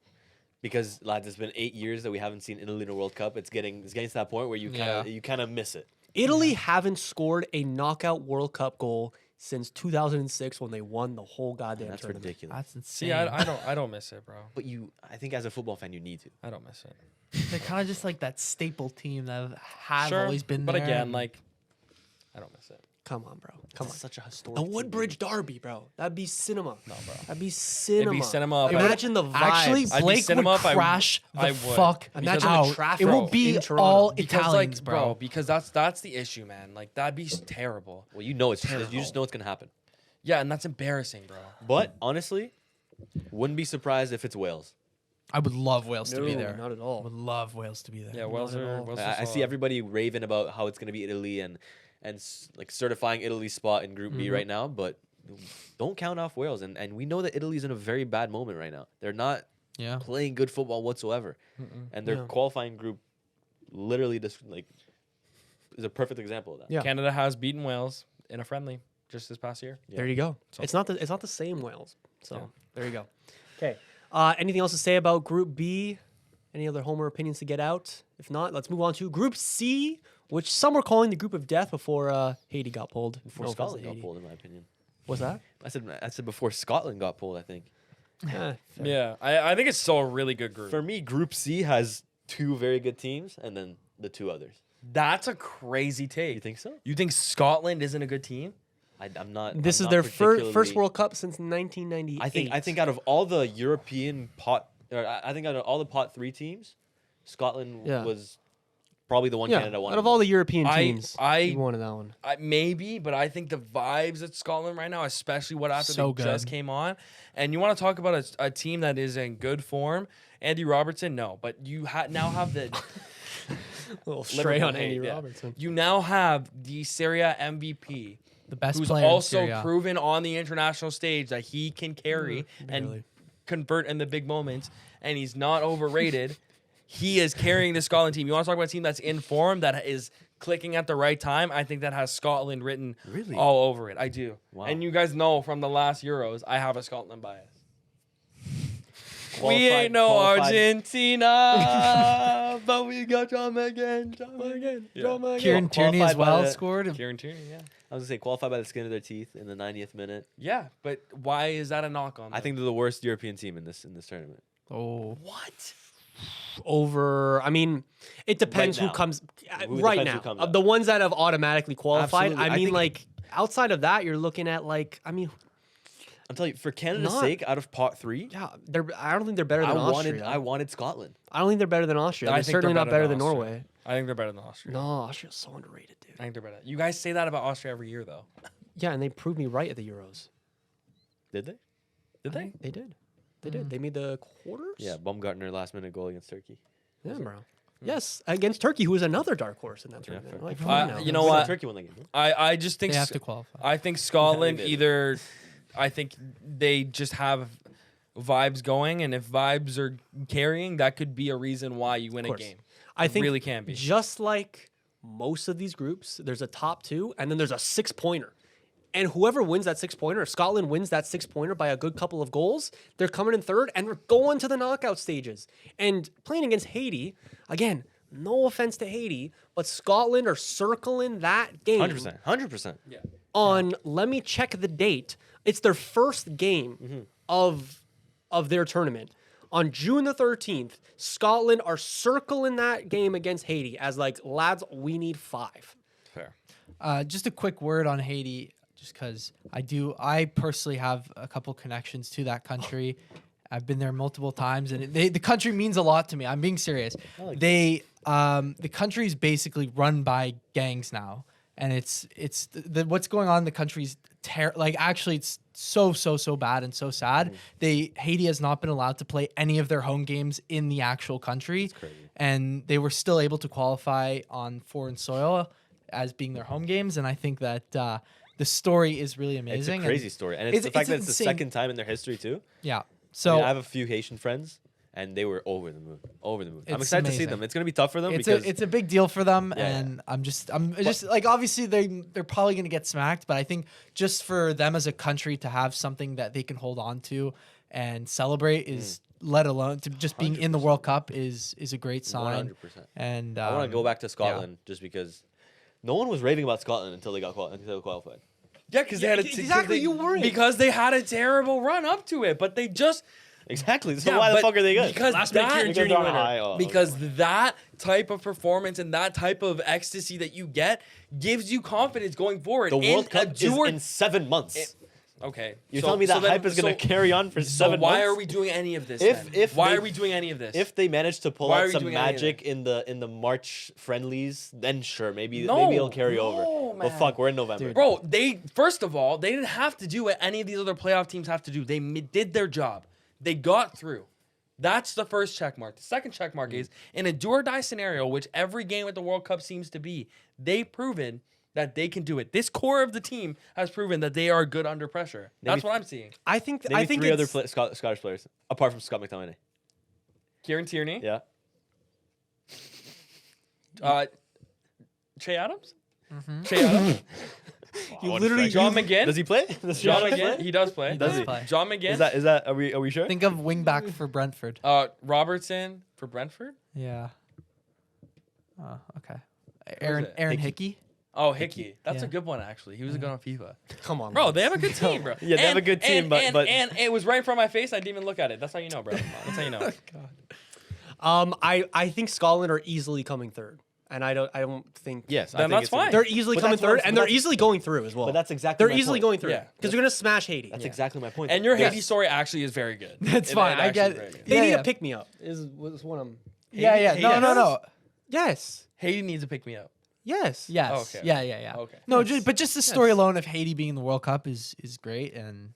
Because lads, it's been 8 years that we haven't seen Italy in a World Cup. It's getting to that point where you kind of miss it. Italy haven't scored a knockout World Cup goal since 2006 when they won the whole goddamn That's tournament. ridiculous. That's insane. See, I don't miss it, bro. But I think as a football fan, you need to. I don't miss it. They're kind of just like that staple team that have Sure, always been but there. again, like, I don't miss it. Come on, bro. Come on. Such a The historic. Woodbridge Derby, bro. That'd be cinema. No, bro. That'd be cinema. cinema if I- Imagine the vibes. Actually, I'd be Blake cinema would if I- crash I the would. fuck Imagine the out. traffic It will be in Toronto. all Because Italians, like, bro. because that's the issue, man. Like that'd be terrible. Well, you know you just know it's gonna happen. Yeah, and that's embarrassing, bro. But honestly, wouldn't be surprised if it's Wales. I would love Wales to be No, there. Not at I all. would love Wales to be there. Yeah, Wales Not at are. all. Wales are I see solid. everybody raving about how it's gonna be Italy and like certifying Italy's spot in Group B right now, but don't count off Wales. And we know that Italy's in a very bad moment right now. They're not Yeah. playing good football whatsoever, and their Yeah. qualifying group literally just like is a perfect example of that. Yeah. Canada has beaten Wales in a friendly just this past year. There you go. So- It's not the same Wales. So Yeah. there you go. Okay. Anything else to say about Group B? Any other Homer opinions to get out? If not, let's move on to Group C, which some were calling the group of death before Haiti got pulled. Before No offense to Scotland got Haiti. pulled, in my opinion. What's that? I said before Scotland got pulled. I think Fair. Yeah, I think it's still a really good group. for me, Group C has 2 very good teams, and then the 2 others. That's a crazy take. You think so? You think Scotland isn't a good team? I'm not. This I'm is not their first particularly- World Cup since 1998. I think out of all the European pot, or I think out of all the pot 3 teams, Scotland Yeah. was probably the one yeah. Canada wanted. Out of all the European I- teams, I- you wanted that one. Maybe, but I think the vibes at Scotland right now, especially what after So they just good. came on, and you want to talk about a team that is in good form. Andy Robertson, no, but you now have the A little Liverpool stray on hate, Andy yeah. Robertson. You now have the Serie A MVP, The best who's player in also Serie A. proven on the international stage that he can carry and barely. convert in the big moments, and he's not overrated. He is carrying the Scotland team. You want to talk about a team that's in form, that is clicking at the right time? I think that has Scotland written Really? all over it. I do. Wow. And you guys know from the last Euros, I have a Scotland bias. We Qualified- ain't no qualified- Argentina, but we got John McGinn. Yeah. Kieran Tierney as Qualified by well the- scored. Kieran Tierney, yeah. I was gonna say qualified by the skin of their teeth in the 90th minute. Yeah, but why is that a knock on them? I think they're the worst European team in this tournament. Oh, What? Over, I mean, it depends who now. comes Who right depends now. who comes Of up. the ones that have automatically qualified, Absolutely. I I mean, think- like outside of that, you're looking at like, I mean, I'm telling you, for Canada's Not- sake, out of pot 3, yeah, I don't think they're better than Austria. I wanted Scotland. I don't think they're better than Austria. I They're think certainly they're not better than Austria. Norway. I think they're better than Austria. No, Austria's so underrated, dude. I think they're better. You guys say that about Austria every year, though. Yeah, and they proved me right at the Euros. Did they? Did they? They did. They did. They made the quarters. Yeah, Baumgartner last minute goal against Turkey. Yeah, bro. Yes, against Turkey, who was another dark horse in that Yeah, tournament. fair. Like, come on now. You know Wait, no, what? Turkey won that game. No? I just think they have to qualify. I think Scotland did. either I think they just have vibes going, and if vibes are carrying, that could be a reason why you win a course. game. I think really can be. Just like most of these groups, there's a top 2 and then there's a 6-pointer. And whoever wins that 6-pointer, if Scotland wins that 6-pointer by a good couple of goals, they're coming in third and we're going to the knockout stages. And playing against Haiti, again, no offense to Haiti, but Scotland are circling that game 100%. Yeah. on, let me check the date. It's their first game of their tournament. On June the 13th, Scotland are circling that game against Haiti as like, lads, we need 5. Fair. Just a quick word on Haiti, just because I personally have a couple connections to that country. I've been there multiple times, and the country means a lot to me. I'm being serious. The country's basically run by gangs now, and it's what's going on in the country's actually it's so bad and so sad. Haiti has not been allowed to play any of their home games in the actual country, and they were still able to qualify on foreign soil as being their home games. And I think that the story is really amazing. It's a crazy story. And it's the fact that it's the insane. second time in their history, too. Yeah. I So mean, I have a few Haitian friends, and they were over the moon. Over the moon. I'm It's excited to see amazing. them. It's going to be tough for them it's because a big deal for them, Yeah, and I'm just like, obviously they're probably gonna get smacked, but I think just for them as a country to have something that they can hold on to and celebrate is, let alone to just being in the World Cup is a great sign. 100%. And I want to go back to Scotland just because no one was raving about Scotland until they got qualified. Yeah, because they had a exactly, you weren't. because they had a terrible run up to it, but they just Exactly. So Yeah, why the but fuck are they good? Because Last minute that, Kieran Tierney winner. because that type of performance and that type of ecstasy that you get gives you confidence going forward. the In World a Cup is dual- in 7 months. Okay, You're telling me that then- hype is going to carry on for So 7 why months? are we doing any of this? If- then? if why they- are we doing any of this? If they manage to pull Why are out we some doing any of magic in the March friendlies, then sure, maybe No, it'll carry over. no, But man. fuck, we're in November. Bro, they first of all, they didn't have to do what any of these other playoff teams have to do. They did their job. They got through. That's the first check mark. The second check mark is in a do or die scenario, which every game at the World Cup seems to be, they've proven that they can do it. This core of the team has proven that they are good under pressure. That's what I'm seeing. I think Maybe three other it's, Scottish players, apart from Scott McTominay. Kieran Tierney, Yeah. Che Adams? Che Adams? you literally John McGinn? Does he play? Does John John McGinn? He does play. Does he? play. John McGinn? Is that are we sure? Think of wingback for Brentford. Robertson for Brentford? Yeah. Okay. is Aaron it? Hickey. Oh, Hickey. That's a Yeah. good one, actually. He was good on FIFA. come on, Bro, lads. they have a good team, bro. Yeah, they have a good team, but- and it was right in front of my face. I didn't even look at it. That's how you know, bro. That's how you know. I think Scotland are easily coming third, and I don't think Yes, I Then think that's it's gonna- fine. they're easily But coming that's what third, I'm- and but they're that's- easily going through as well. But that's exactly they're my easily point. going through Yeah. because they're gonna smash Haiti. That's exactly my point. And your Yes. Haiti story actually is very good. That's It- fine. it I actually is get very it. good. They Yeah, need yeah. a pick me up. Is what I'm. Yeah, yeah. No, Haiti no, does? no. Yes. Haiti needs to pick me up. Yes. Yes. Okay. Yeah. Okay. No, but just the story alone of Haiti being in the World Cup is great, and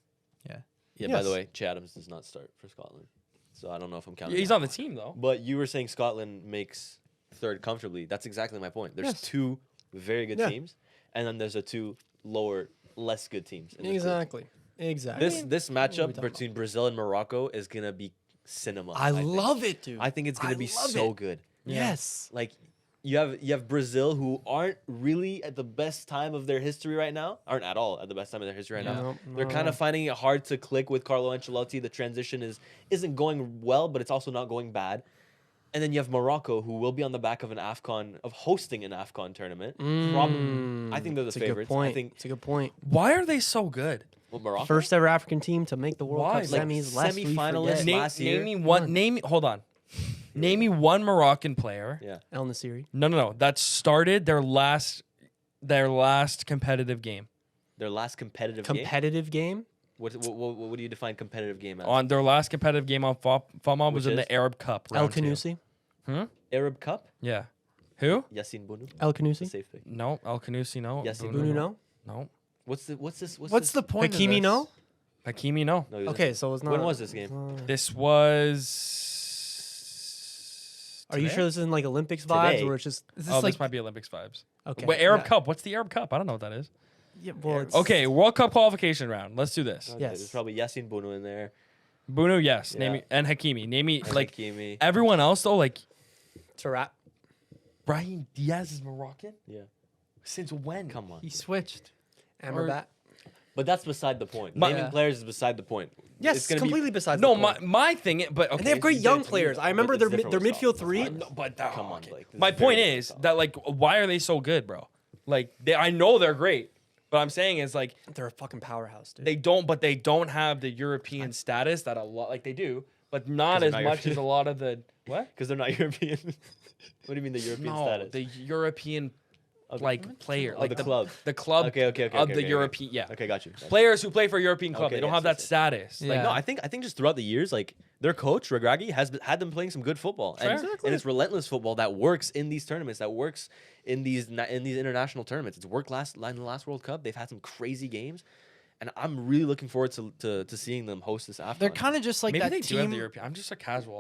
Yeah, by the Yes. way, Che Adams does not start for Scotland. So I don't know if I'm counting. He's that. on the team though. But you were saying Scotland makes third comfortably. That's exactly my point. There's Yes. two very good Yeah. teams, and then there's a two lower, less good teams. in this group. Exactly. This we matchup talking between Brazil and Morocco is gonna be cinema. I think. love it, dude. I think it's gonna I be love so it. good. Yes. Like you have Brazil who aren't really at the best time of their history right now. Aren't at all at the best time of their history right now. No, They're no, kind no. of finding it hard to click with Carlo Ancelotti. The transition isn't going well, but it's also not going bad. And then you have Morocco, who will be on the back of hosting an AFCON tournament. I think they're the It's a favorites. good point. I think It's a good point. Why are they so good? Morocco. First ever African team to make the World Why? Cup Like semis. Lest we semi-finalists. forget. Last year. Name me one. Hold on. Name me one Moroccan player. Yeah. El Nasiri. No. That started their last competitive game. Their last competitive game. Competitive game. What do you define competitive game as? On their last competitive game on FOMA was Which in is? the Arab Cup. El round two. Kanusi. Arab Cup? Yeah. Who? Yassine Bounou. El It's a Kanusi. safe pick. No. El Kanusi. No. Yassine Bunu no. No. What's this? what's the point? of Hakimi this? no. Hakimi. No. No, he was- Okay, so it's not. When was this game? This was. Are you today? sure this isn't like Olympics vibes, Today. or it's just Is this Oh, like this might be Olympics vibes. okay? Wait, Arab yeah. Cup. What's the Arab Cup? I don't know what that is. Yeah, well, it's, Okay, World Cup qualification round. Let's do this. Okay, Yes. There's probably Yassine Bounou in there. Bunu, yes. Name Yeah. me, and Hakimi. Name me like Hakimi. everyone else though. Like it's a wrap. Brahim Diaz is Moroccan. Yeah. Since when? Come on. He switched. Amrabat. But that's beside the point. My- Naming players is beside the point. Yes, It's gonna completely besides No, the point. my thing. But okay, And they have great you did young it to me, players. though. I remember it's their different their with midfield Stockton. three. No, but that, Come on, okay. like, this My is point very is different that like, why are they so good, bro? Like, I know they're great, but I'm saying is like They're a fucking powerhouse, dude. they don't have the European status that a lot like they do, but not 'Cause they're as not much as European. a lot of the what? Because they're not European. What do you mean the European No, status? the European like player, Oh, like the club. the club Okay. of the European, yeah. Okay, got you. Players who play for a European club, Okay, they don't yes, have that yes, yes. status. Yeah. Like, Like no, I think just throughout the years, like their coach Regragui has had them playing some good football, and, Fair. and it's relentless football that works in these tournaments, that works in these international tournaments. It's worked in the last World Cup. They've had some crazy games, and I'm really looking forward to seeing them host this AFCON. They're kind of just like maybe that they do have team. the European. I'm just a casual.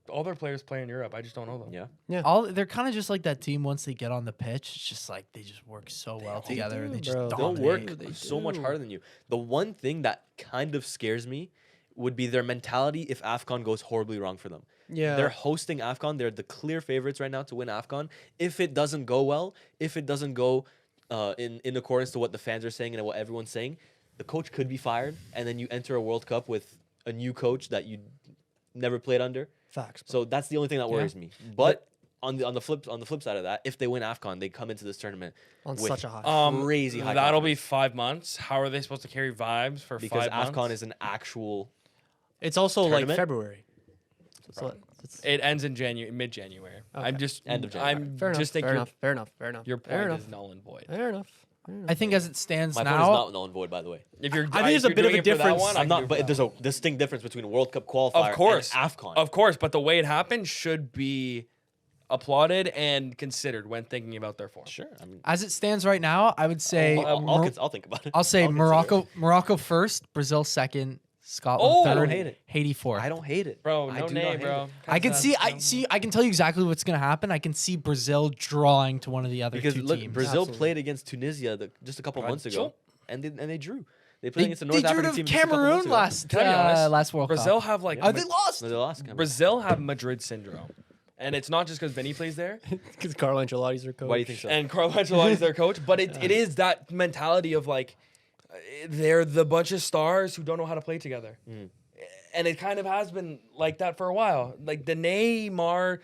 All their players play in Europe. I just don't know them. yeah. They're kind of just like that team. Once they get on the pitch, it's just like they just work so well They together. do, and they just bro. They'll dominate. work They so much do. harder than you. The one thing that kind of scares me would be their mentality if AFCON goes horribly wrong for them. Yeah. They're hosting AFCON. They're the clear favorites right now to win AFCON. If it doesn't go well, if it doesn't go in accordance to what the fans are saying and what everyone's saying, the coach could be fired, and then you enter a World Cup with a new coach that you never played under. Facts. So that's the only thing that worries me. But on the flip side of that, if they win AFCON, they come into this tournament On with such a high. crazy high That'll be confidence. 5 months. How are they supposed to carry vibes for Because 5 months? AFCON is an actual. It's also like Tournament? February. So it's, It ends in mid-January. I'm Okay. just End of January. I'm fair enough. just think fair your, enough. Fair enough. Fair enough. your fair point enough. is null and void. Fair enough. I think as it stands My point is now, not null and void, by the way. If you're, I think there's a if bit you're of a doing it for that difference. one, I I'm can do not, it but for there's that a distinct difference between World Cup qualifier Of course. and AFCON. Of course, but the way it happened should be applauded and considered when thinking about their form. Sure. I mean, as it stands right now, I would say I'll think about it. I'll say consider it. Morocco first, Brazil second, Scotland Oh, third, I don't hate it. Haiti fourth. I don't hate it, Bro, I no do not name, hate bro. it. I can see. I can tell you exactly what's gonna happen. I can see Brazil drawing to one of the other Because two look, teams. Brazil Absolutely. played against Tunisia just a couple months ago, and they drew. They played They, against the they North drew African to team just a couple months Cameroon ago. last Can I be honest? last World Brazil Cup. have like Yeah. They lost. No, they lost. Cameroon. Brazil have Madrid syndrome, and it's not just because Vinny plays there Because Carlo Ancelotti's their coach. Why do you think so? and Carlo Ancelotti is their coach, but it is that mentality of like they're the bunch of stars who don't know how to play together. And it kind of has been like that for a while. Like the Neymar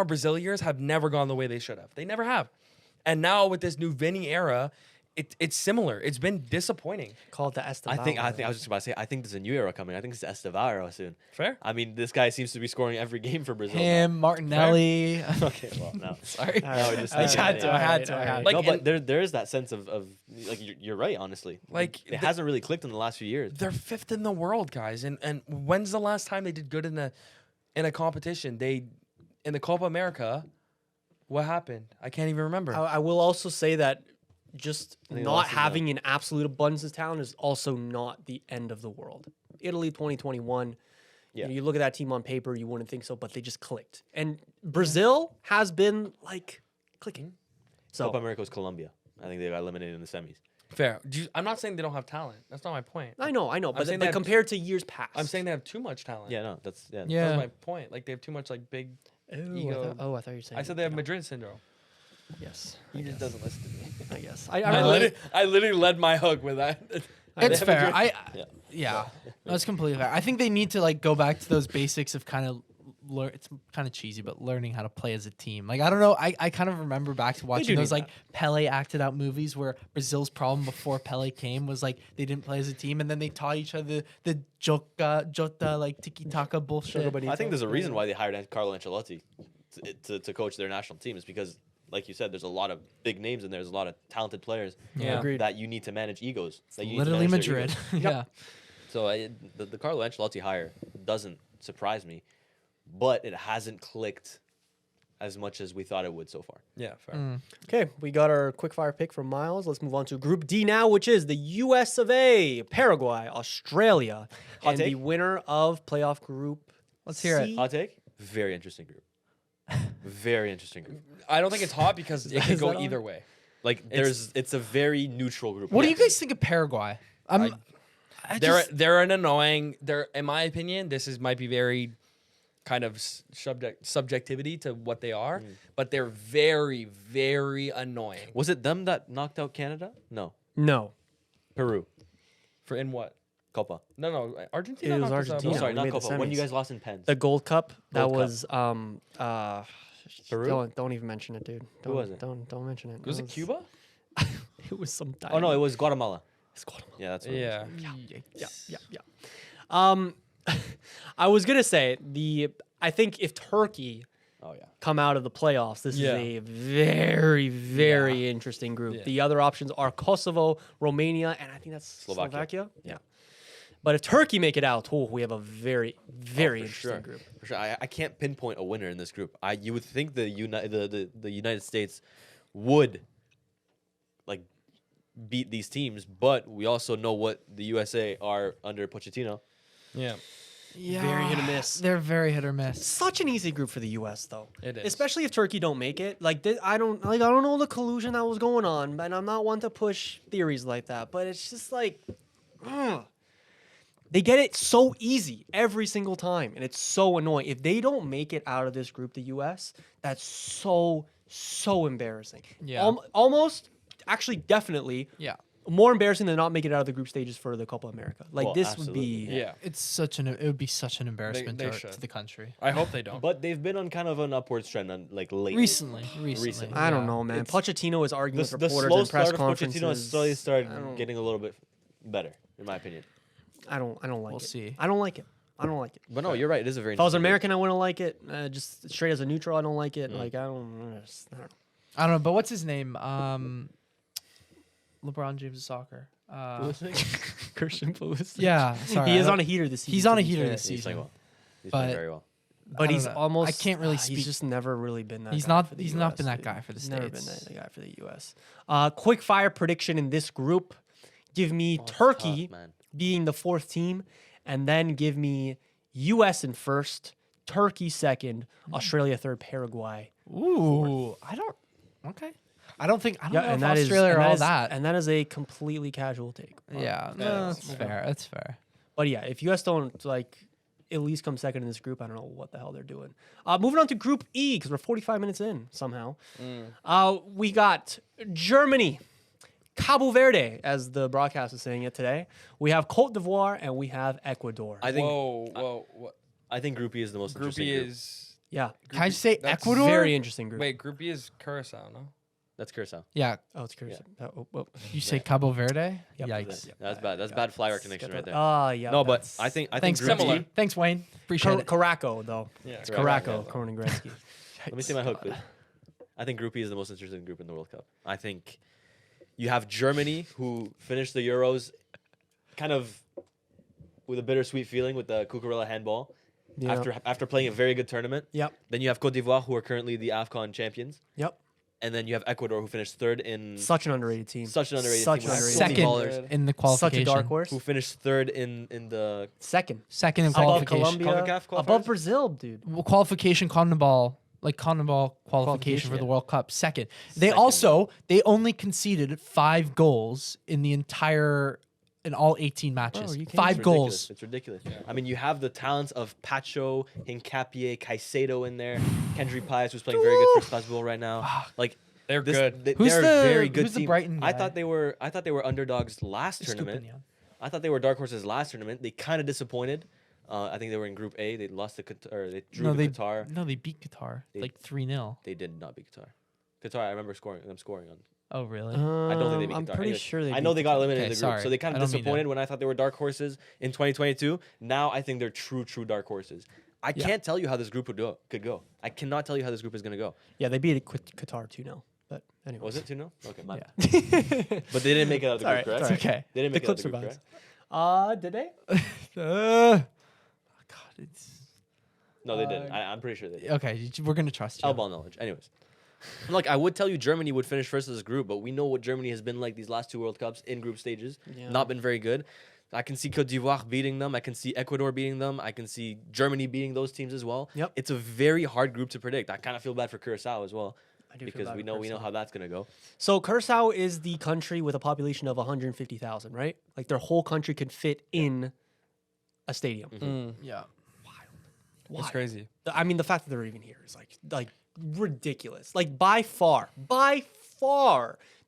Brazilians have never gone the way they should have. They never have. And now with this new Vinny era, it's similar. It's been disappointing. Called the Esteban. I was just about to say. I think there's a new era coming. I think it's Estevao era soon. Fair. I mean, this guy seems to be scoring every game for Brazil. now. Him, Martinelli. Okay, well, no. Sorry. All No, right. just- I had to. I had Alright, to. I alright. had to. Like, no, but and- there is that sense of like you're right. Honestly, Like, it hasn't really clicked in the last few years. They're fifth in the world, guys. And when's the last time they did good in a competition? They in the Copa America. What happened? I can't even remember. I will also say that just they not lost in the- having an absolute abundance of talent is also not the end of the world. Italy 2021. Yeah. You look at that team on paper, you wouldn't think so, but they just clicked. And Brazil has been like clicking. So Copa America was Colombia. I think they got eliminated in the semis. Fair. I'm not saying they don't have talent. That's not my point. I know, but, saying but that- compared to years past, I'm saying they have too much talent. Yeah, no, that's That's Yeah. my point. Like they have too much like big. Ooh, ego. I thought you were saying. I said they have Madrid syndrome. Yes, He just doesn't listen to me. I guess. I literally led my hook with that. It's They have fair. Madrid- Yeah. No, it's completely fair. I think they need to like go back to those basics of kind of learn. It's kind of cheesy, but learning how to play as a team. Like I don't know. I kind of remember back to watching do those need like Pele acted out movies where Brazil's problem before Pele came was like they didn't play as a team, and then they taught each other the jota like tiki taka bullshit. I think there's a reason why they hired Carlo Ancelotti to coach their national team is because, like you said, there's a lot of big names in there. There's a lot of talented players Yeah. Agreed. that you need to manage egos. That you need to Literally manage their Madrid. egos. Yeah. So the Carlo Ancelotti hire doesn't surprise me, but it hasn't clicked as much as we thought it would so far. Yeah, fair. Okay, we got our quick fire pick from Miles. Let's move on to Group D now, which is the US of A, Paraguay, Australia, Hot and take? the winner of playoff Group. Let's hear it. C. Hot take? Very interesting group. Very interesting group. I don't think it's hot because it could Is go that on? either way. Like it's a very neutral group. What do you guys think of Paraguay? They're an annoying. They're, in my opinion, might be very kind of subjectivity to what they are, but they're very, very annoying. Was it them that knocked out Canada? No, No. Peru. For in what? Copa. No, Argentina. It was knocked us out. Argentina. No, sorry, we not made the Copa. When you semis. guys lost in pens. The Gold Cup. That Gold was Peru? Don't even mention it, dude. Don't, was it? Don't mention it. Was it Cuba? It was some. Oh no, it was Guatemala. It's Guatemala. Yeah, that's what it was. Yeah. I was gonna say I think if Turkey Oh yeah. come out of the playoffs, this Yeah. is a very, very interesting group. Yeah. The other options are Kosovo, Romania, and I think that's Slovakia. Slovakia. Yeah. But if Turkey make it out, we have a very, very For interesting sure. group. For sure. I can't pinpoint a winner in this group. You would think the United States would like beat these teams, but we also know what the USA are under Pochettino. Yeah. Yeah, Very hit or miss. They're very hit or miss. Such an easy group for the U.S. though. It is. Especially if Turkey don't make it. I don't know the collusion that was going on, and I'm not one to push theories like that. But it's just like, they get it so easy every single time, and it's so annoying. If they don't make it out of this group, the U.S., that's so embarrassing. Yeah. Almost, actually, definitely. Yeah. More embarrassing than not making it out of the group stages for the Copa America. Like Well, this would be. Yeah. It would be such an embarrassment they to should. the country. I hope they don't. But they've been on kind of an upwards trend on like lately. Recently. I don't yeah. know, man. It's- Pochettino is arguing The, with the reporters slow in press start of conferences. Pochettino has slowly started I don't- getting a little bit better, in my opinion. I don't like We'll it. see. I don't like it. I don't like it. But no, you're right. It is a very. If I was interesting American, I wouldn't like it. Just straight as a neutral, I don't like it. Like I don't know. I don't know, but what's his name? LeBron James' soccer. Christian Pulisic. Yeah, sorry. he is I on a don't- heater this season. He's on to a be heater fair. this He's playing season. well. He's playing But- very well. But I he's don't know. almost. I can't really He's speak. just never really been that. He's guy not- for the he's not US, been that dude. guy for the He's never been States. that guy for the U.S. Quick fire prediction in this group. Give me Oh, it's Turkey tough, man. being the fourth team, and then give me U.S. in first, Turkey second, Australia third, Paraguay. Ooh, I don't. Okay. I don't know and if that is- Australia and are all is- that. And that is a completely casual take. Yeah, Yeah, no, that's that's fair. That's fair. But yeah, if US don't like at least come second in this group, I don't know what the hell they're doing. Moving on to Group E because we're 45 minutes in somehow. We got Germany, Cabo Verde, as the broadcast is saying it today. We have Cote d'Ivoire and we have Ecuador. I think. Whoa. What? I think Group E is the most Group interesting E group. is. yeah, Can I just say That's Ecuador? very interesting group. Wait, Group E is Curacao, no? That's Curacao. Yeah. Oh, it's curious. You say Cabo Verde? Yep. Yikes. That's bad. That's bad flyer connection right there. Yeah. No, but that's- I think Thanks, Group similar. E. Thanks, Wayne. Appreciate it. Caraco though. Yeah, It's Caraco. Caraco, Cronin Gretzky. Let me see my hook, please. I think Group E is the most interesting group in the World Cup. I think you have Germany, who finished the Euros kind of with a bittersweet feeling with the Cucurella handball Yeah. after playing a very good tournament. Yep. Then you have Cote d'Ivoire, who are currently the AFCON champions. Yep. And then you have Ecuador, who finished third in Such an underrated team. such an underrated Such team. an with underrated 40 Second ballers, in the Such qualification. a dark horse. who finished third in the Second. Second in Above qualification. Colombia. CONCACAF qualifiers? Above Brazil, dude. Well, qualification CONMEBOL qualification for yeah. the World Cup. Second. They Second. they only conceded 5 goals in all 18 matches. are you kidding? 5 It's goals. ridiculous. It's ridiculous. I mean, you have the talents of Pacho, Hincapié, Caicedo in there. Kendry Pius, who's playing very good for Strasbourg right now. Like They're good. Who's they're the- a very good who's the team. Brighton I guy? thought they were underdogs last tournament. Stupid, I thought they were dark horses last tournament. They kind of disappointed. I think they were in Group A. They lost to Qatar. Or they drew to Qatar. No, they beat Qatar They- like 3-0. They did not beat Qatar. Qatar, I remember scoring. I'm scoring on. Oh, really? I don't think they beat I'm Qatar. pretty Anyways, sure they. I know beat they got Qatar. eliminated Okay, in the group, sorry. so they kind I of don't mean to- disappointed when I thought they were dark horses in 2022. Now I think they're true dark horses. I Yeah. can't tell you how this group could go. I cannot tell you how this group is gonna go. Yeah, they beat Qatar 2-0. But anyway. Was it 2-0? Okay, my Yeah. bad. But they didn't make it out of the It's group, all right, correct? it's okay. They didn't The make it out of Clips the group, survives. correct? Did they? God, it's No, they didn't. I'm pretty sure they did. okay. We're gonna trust you. L ball knowledge. Anyways. Look, I would tell you Germany would finish first as a group, but we know what Germany has been like these last 2 World Cups in group stages. Yeah. Not been very good. I can see Cote d'Ivoire beating them. I can see Ecuador beating them. I can see Germany beating those teams as well. Yep. It's a very hard group to predict. I kind of feel bad for Curacao as well. I do feel because bad we for know Curacao. how that's gonna go. So Curacao is the country with a population of 150,000, right? Like their whole country could fit in a stadium. Yeah. Why? It's crazy. I mean, the fact that they're even here is like ridiculous. Like by far,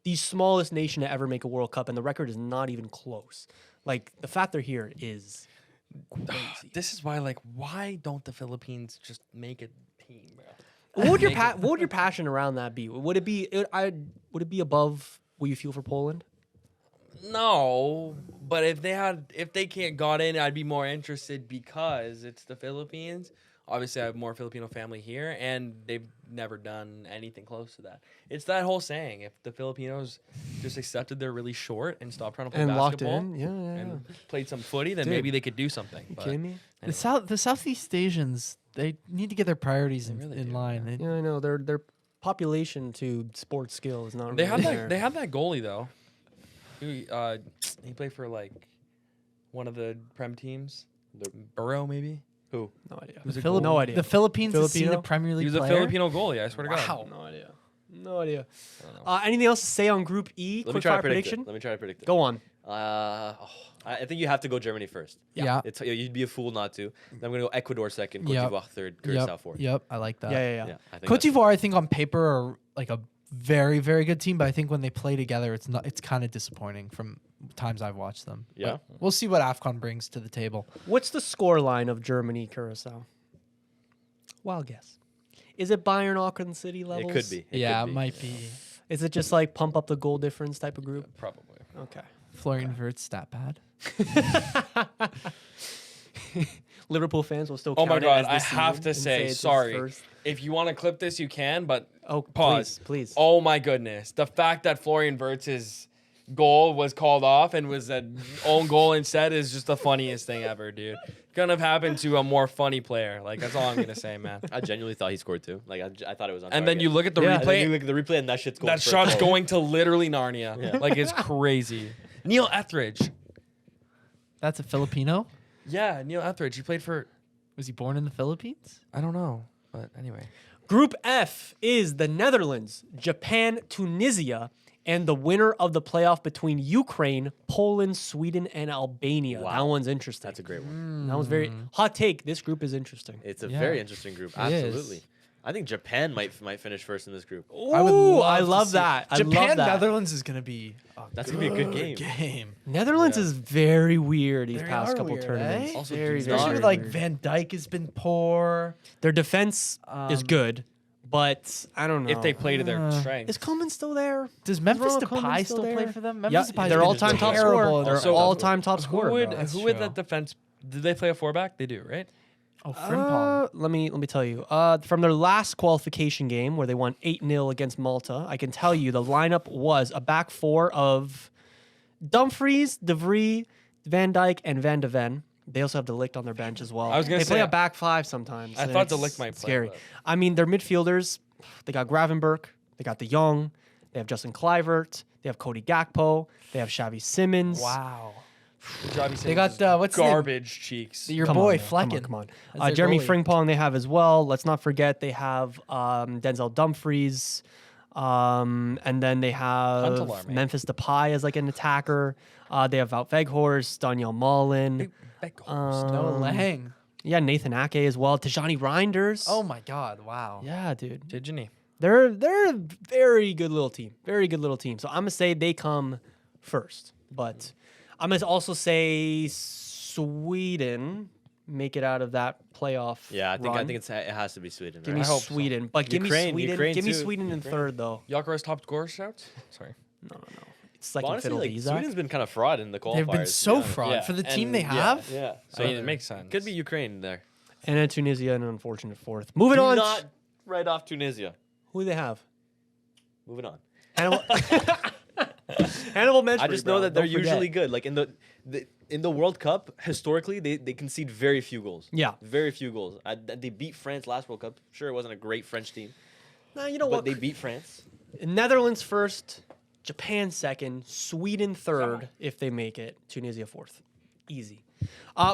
the smallest nation to ever make a World Cup, and the record is not even close. Like the fact they're here is crazy. This is why, like, why don't the Philippines just make a team, bro? What would your passion around that be? Would it be would it be above what you feel for Poland? No, but if they can't got in, I'd be more interested because it's the Philippines. Obviously, I have more Filipino family here, and they've never done anything close to that. It's that whole saying: if the Filipinos just accepted they're really short and stopped trying to play And locked basketball in, yeah. and played some footy, then Dude. maybe they could do something. You But kidding me? The Southeast Asians, they need to get their priorities really in do, line. They- Yeah, I know. Their population to sports skill is not they really have there. they have that goalie though. He played for like one of the Prem teams, Burrow maybe. Who? No idea. was a Philip- No idea. The Philippines has seen a Filipino? Premier He League was a player. Filipino goalie. I swear to God. Wow. No idea. No idea. I don't know. Anything else to say on Group E? Let me Quick try fire to predict prediction. it. Let me try to predict it. Go on. I think you have to go Germany first. Yeah. You'd be a fool not to. Then I'm gonna go Ecuador second, Cote Yep. d'Ivoire third, Curacao Yep. fourth. Yep. I like that. Yeah. Yeah, I think Cote that's- d'Ivoire, I think on paper are like a very, very good team, but I think when they play together, it's kind of disappointing from times I've watched them. Yeah. But we'll see what AFCON brings to the table. What's the score line of Germany Curacao? Wild guess. Is it Bayern Auckland City levels? It could be. It yeah, could it be. might be Is it just like pump up the goal difference type of group? Probably. Okay. Florian Wirtz stat pad. Liverpool fans will still. Oh my count it God, as I this have season to and say, it's his sorry. first. If you want to clip this, you can, but Oh, Pause. please. oh my goodness. The fact that Florian Wirtz's goal was called off and was an own goal instead is just the funniest thing ever, dude. Couldn't have happened to a more funny player. Like, that's all I'm going to say, man. I genuinely thought he scored too. Like I thought it was on. And then you look at the Yeah. And then you replay. look at the replay and that shit's going. That for a shot's goal. going to literally Narnia. Yeah. Like, it's crazy. Neil Etheridge. That's a Filipino. Yeah, Neil Etheridge. He played for, Was he born in the Philippines? I don't know. But anyway. Group F is the Netherlands, Japan, Tunisia, and the winner of the playoff between Ukraine, Poland, Sweden, and Albania. Wow. That one's interesting. That's a great one. That one's very hot take. This group is interesting. It's a Yeah. very interesting group. It is. Absolutely. I think Japan might finish first in this group. Ooh, I would love I to love see- that. I Japan love that. Netherlands is gonna be That's gonna be a good game. game. Netherlands is very weird these They past are couple weird, tournaments. eh? Also, very, do very, not- Especially very with like weird. Van Dyke has been poor. Their defense is Um, good, but I don't know. If they play to their Uh, strengths. Is Coleman still there? Does Memphis Ronald Koeman Depay still still play there? for them? Yeah, Memphis Depay's they're been all-time top terrible scorer. in They're this Also- all-time top scorer. Who would bro. That's who would true. that defense? Did they play a 4-back? They do, right? Oh, Frimpong. Let me tell you. From their last qualification game where they won 8-0 against Malta, I can tell you the lineup was a back four of Dumfries, De Vrij, Van Dijk, and Van de Ven. They also have De Ligt on their bench as well. I was gonna they play say- a back five sometimes. I and thought De it's Ligt might play, Scary. but- I mean, their midfielders, they got Gravenberch, they got De Jong, they have Justin Kluivert, they have Cody Gakpo, they have Xavi Simmons. Wow. They got, what's his name? garbage cheeks. Your Come boy on, man. Flecken. Come on. as their Jeremy goalie. Frimpong they have as well. Let's not forget they have Denzel Dumfries. And then they have Huntelaar, man. Memphis Depay as like an attacker. They have Wout Weghorst, Daniel Mullen. Noah Lang. Yeah, Nathan Ake as well. Tajani Reinders. Oh my God! Wow. yeah, dude. Did you? They're a very good little team. Very good little team. So I'm gonna say they come first, but I'm gonna also say Sweden make it out of that playoff. Yeah, I think run. it has to be Sweden. Give right? me I hope so. Sweden, but give me Ukraine- Sweden. Ukraine Give me too. Sweden in Ukraine. third though. Jokeris top scorer shouts? Sorry. No. It's like But in honestly, fiddle like, Isaac. Sweden's been kind of fraud in the qualifiers. They've been to so be honest. fraud Yeah, for the and team they yeah, have. Yeah, So it makes sense. Could be Ukraine there. And then Tunisia in an unfortunate fourth. Moving Do on. not write off Tunisia. Who do they have? Moving on. Hannibal. Hannibal Menschberg, I just bro. know that they're Don't forget. usually good. Like in the World Cup, historically, they concede very few goals. Yeah. Very few goals. They beat France last World Cup. Sure, it wasn't a great French team, Nah, you know but what? they beat France. Netherlands first, Japan second, Sweden third if they make it, Tunisia fourth. Easy.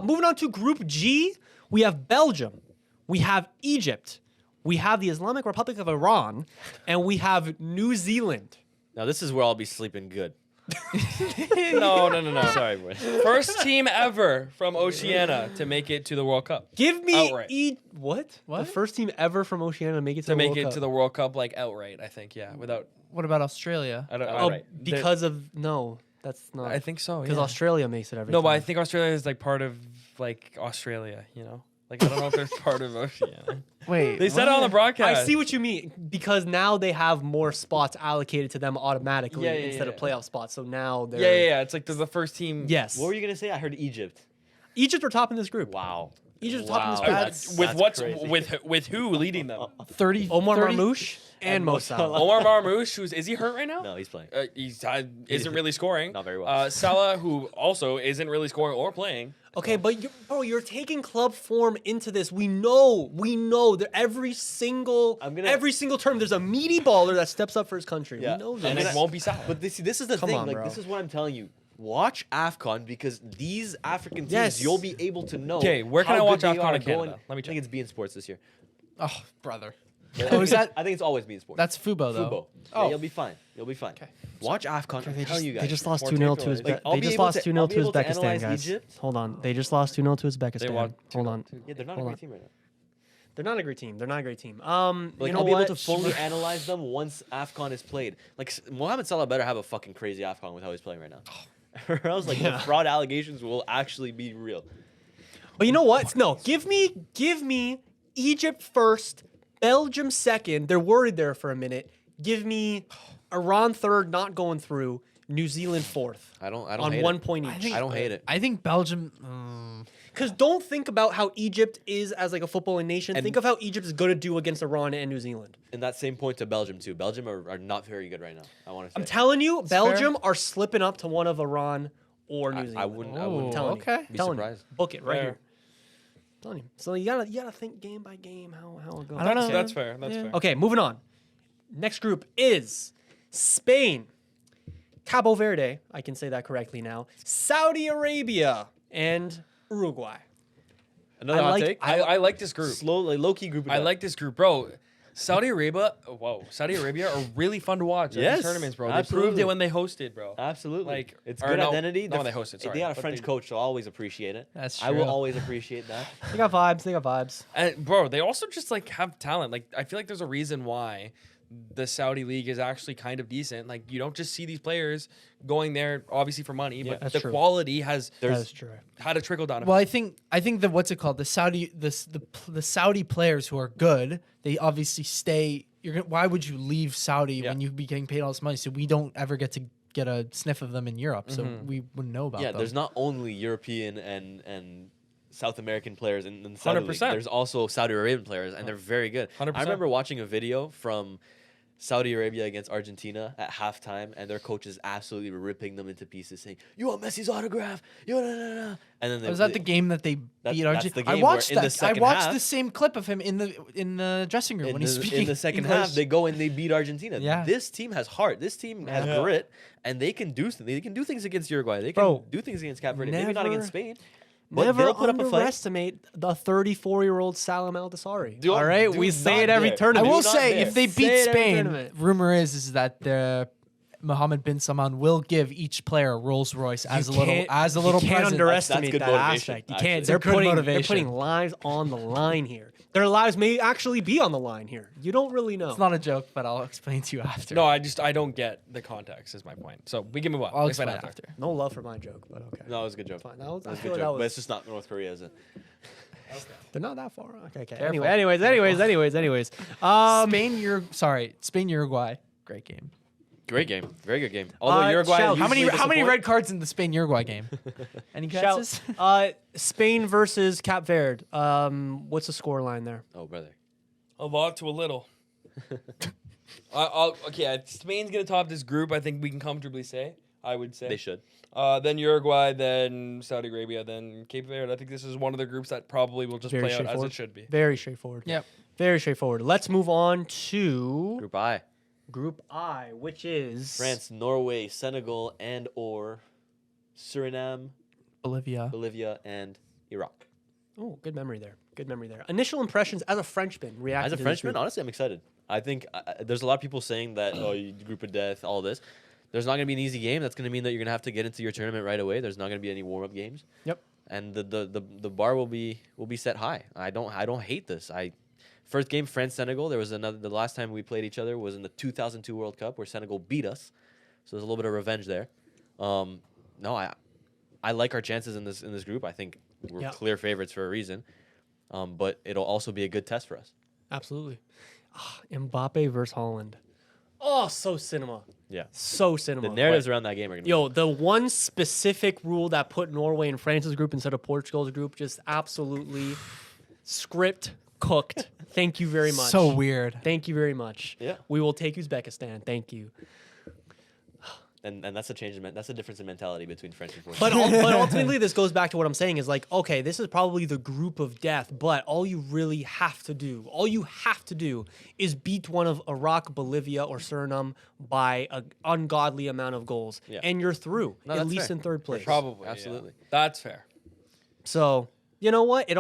Moving on to Group G, we have Belgium, we have Egypt, we have the Islamic Republic of Iran, and we have New Zealand. Now this is where I'll be sleeping good. No. Sorry, boy. First team ever from Oceania to make it to the World Cup. Give me Outright. what? The What? first team ever from Oceania to make it to, To the make World it Cup. to the World Cup, like outright, I think, yeah. Without, What about Australia? I don't. Oh, Oh, Outright. because of no, that's not. I think so. because Yeah. Australia makes it every No, time. but I think Australia is like part of like Australia. You know, like I don't know if there's part of Oceania. Wait, They said it on the broadcast. I see what you mean because now they have more spots allocated to them automatically Yeah, instead of yeah. playoff spots. So now they're Yeah. It's like they're the first team. Yes. What were you gonna say? I heard Egypt. Egypt are top in this group. Wow. Egypt top in this Wow. group. That's- With That's what's crazy. with who leading them? 30. Omar 30 Marmouche and Mo Salah. Omar Marmouche, is he hurt right now? No, he's playing. He's isn't really scoring. Not very well. Salah, who also isn't really scoring or playing. Okay, but you're taking club form into this. We know that every single term there's a meaty baller that steps up for his country. Yeah. We know And that. And it I- won't be Salah. But this is the Come thing. on, Like bro. this is what I'm telling you. Watch AFCON because these African teams Yes. you'll be able to know. Okay, where can how I watch good they AFCON are in Canada? going- Let me I check. think it's beIN Sports this year. Oh, brother. Oh, is that? I think it's always beIN Sports. That's Fubo though. Fubo. Oh. Yeah, you'll be fine. You'll be fine. Okay. Watch AFCON. I'm telling you guys. They just lost More 2-0 to takeaways. Uzbekistan. Like, I'll They be just able lost to- 2-0 I'll be to able to Uzbekistan, analyze guys. Egypt. Hold on. They just lost 2-0 to Uzbekistan. won Hold on. Yeah, they're not Hold a on. great team right now. They're not a great team. They're not a great team. Like you know I'll be able what? to fully analyze them once AFCON is played. Like Mohamed Salah better have a fucking crazy AFCON with how he's playing right now. Or else like the Yeah. fraud allegations will actually be real. But you know what? No, give me Egypt first, Belgium second. They're worried there for a minute. Give me Iran third, not going through. New Zealand fourth I don't on hate 1 it. point each. I don't hate it. I think Belgium. Because don't think about how Egypt is as like a footballing nation. And- Think of how Egypt is going to do against Iran and New Zealand. And that same point to Belgium too. Belgium are not very good right now. I want to say. I'm telling you, fair. Belgium are slipping up to one of Iran or New Zealand. I wouldn't. I Oh, wouldn't. Telling you. okay. Be Telling you. surprised. Book it right Fair. here. Telling you. So you gotta think game by game how it goes. I don't know. That's fair. That's Yeah. fair. Okay, moving on. Next group is Spain, Cabo Verde, I can say that correctly now, Saudi Arabia, and Uruguay. Another I hot like- take. I like this group. Slow, like low key group. of I death. like this group, bro. Saudi Arabia are really fun to watch. At Yes, these tournaments, bro. They absolutely. proved it when they hosted, bro. Absolutely. Like, it's or good no, identity. not when they hosted, sorry, They got a but French they- coach, so I'll always appreciate it. That's I will true. always appreciate that. They got vibes. They got vibes. And bro, they also just like have talent. Like I feel like there's a reason why the Saudi league is actually kind of decent. Like you don't just see these players going there obviously for money, but that's the true. quality has That's true. had a trickle down. Well, I think the what's it called? The Saudi players who are good, they obviously stay. Why would you leave Saudi when you be getting paid all this money? So we don't ever get to get a sniff of them in Europe, so we wouldn't know about Yeah, them. there's not only European and South American players in the Saudi League. 100%. There's also Saudi Arabian players, and they're very good. 100%. I remember watching a video from Saudi Arabia against Argentina at halftime, and their coach is absolutely ripping them into pieces, saying, "You want Messi's autograph? You want And then they, Was that the game that they That's- beat that's Argentina? the I game where watched in the that. I second watched half- the same clip of him in the dressing room when he's speaking in the second English. half, they go and they beat Argentina. Yeah. This team has heart. This team has Yeah. grit, and they can do things against Uruguay. They can Bro, do things against Cape Verde. Maybe not never- against Spain. But Never they'll put up a fight. underestimate the 34-year-old Salam Al Dasari. Do- all right, do we not say it every dare. I tournament. will Do not say, dare. if they Say beat it every Spain, tournament. rumor is that the Mohammed bin Salman will give each player a Rolls Royce as a little you present. can't underestimate That's good that motivation, aspect. You actually. can't. It's They're a good putting motivation. lives on the line here. Their lives may actually be on the line here. You don't really know. It's not a joke, but I'll explain to you after. No, I don't get the context. Is my point. So we can move on. I'll Explain explain after. after. No love for my joke, but okay. No, it was a good joke. Fine. That was, That I was a feel good like that joke, but it's was. just not North Korea, is it? They're not that far. Okay. Careful. Anyways. Spain Uruguay, great game. Great game, very good game. Although Uruguay, shout- How many disappoint- red cards in the Spain Uruguay game? Any Shout, guesses? Spain versus Cap Verde. What's the score line there? Oh, brother. A lot to a little. Okay, Spain's gonna top this group. I think we can comfortably say. I would say They should. Then Uruguay, then Saudi Arabia, then Cape Verde. I think this is one of the groups that probably will just Very play out as straightforward. it should be. Very straightforward. Yep. Very straightforward. Let's move on to Group I: Group I, which is France, Norway, Senegal, and or Suriname, Bolivia. Bolivia, and Iraq. Oh, good memory there. Good memory there. Initial impressions as a Frenchman reacting As a to this Frenchman, group. honestly, I'm excited. I think there's a lot of people saying that group of death, all this. There's not going to be an easy game. That's going to mean that you're going to have to get into your tournament right away. There's not going to be any warm up games. Yep. And the bar will be set high. I don't hate this. First game France Senegal. There was the last time we played each other was in the 2002 World Cup where Senegal beat us. So there's a little bit of revenge there. No, I like our chances in this group. I think we're Yeah. clear favorites for a reason. But it'll also be a good test for us. Absolutely. Mbappe versus Holland. Oh, so cinema. Yeah. So cinema. The narratives around that game are going to Yo, the one specific rule that put Norway in France's group instead of Portugal's group, just absolutely script cooked. Thank you very much. So weird. Thank you very much. Yeah. We will take Uzbekistan. Thank you. and that's a change that's a difference in mentality between French and Portugal. But ultimately, this goes back to what I'm saying is like, okay, this is probably the group of death, but all you really have to do, is beat one of Iraq, Bolivia, or Suriname by an ungodly amount of goals, Yeah. and you're through, No, at that's least fair. in third place. Probably. yeah. Absolutely. That's fair. So, you know what?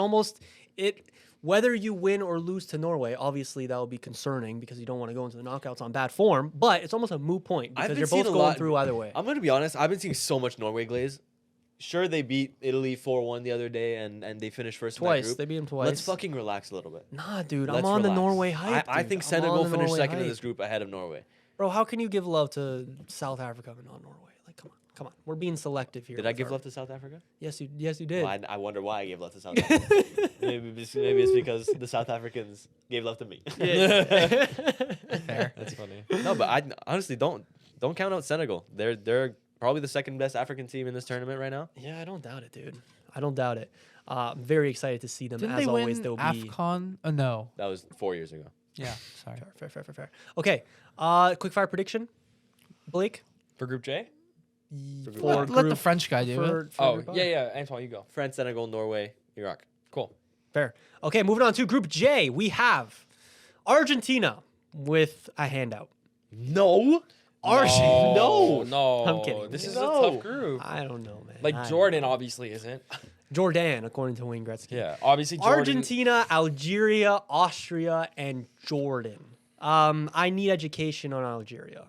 Whether you win or lose to Norway, obviously that will be concerning because you don't want to go into the knockouts on bad form, but it's almost a moot point I've because been you're seeing both a going lot- through either way. I'm going to be honest. I've been seeing so much Norway glaze. Sure, they beat Italy 4-1 the other day, and they finished first in that Twice. group. They beat them twice. Let's fucking relax a little bit. Nah, dude, Let's I'm on the relax. Norway hype. I dude. think I'm Senegal on the finished Norway second in hype. this group ahead of Norway. Bro, how can you give love to South Africa but not Norway? Like, come on. We're being selective here. Did I with give our- love to South Africa? Yes, you did. Well, I wonder why I gave love to South Africa. maybe it's because the South Africans gave love to me. Fair. That's funny. No, but I honestly don't count out Senegal. They're probably the second best African team in this tournament right now. Yeah, I don't doubt it, dude. I don't doubt it. I'm very excited to see them. Didn't As they always, win they'll be AFCON? No. That was 4 years ago. Yeah. Sorry. fair. Okay, quick fire prediction. Blake For Group J? for Let the group French guy do it. for Oh, group I? yeah. Antoine, you go. France, Senegal, Norway, Iraq. Cool. Fair. Okay, moving on to Group J. We have Argentina with a handout. No. No. I'm kidding. This is No. a tough group. I don't know, man. Like I- Jordan obviously isn't. Jordan, according to Wayne Gretzky. Yeah, obviously Jordan. Argentina, Algeria, Austria, and Jordan. I need education on Algeria.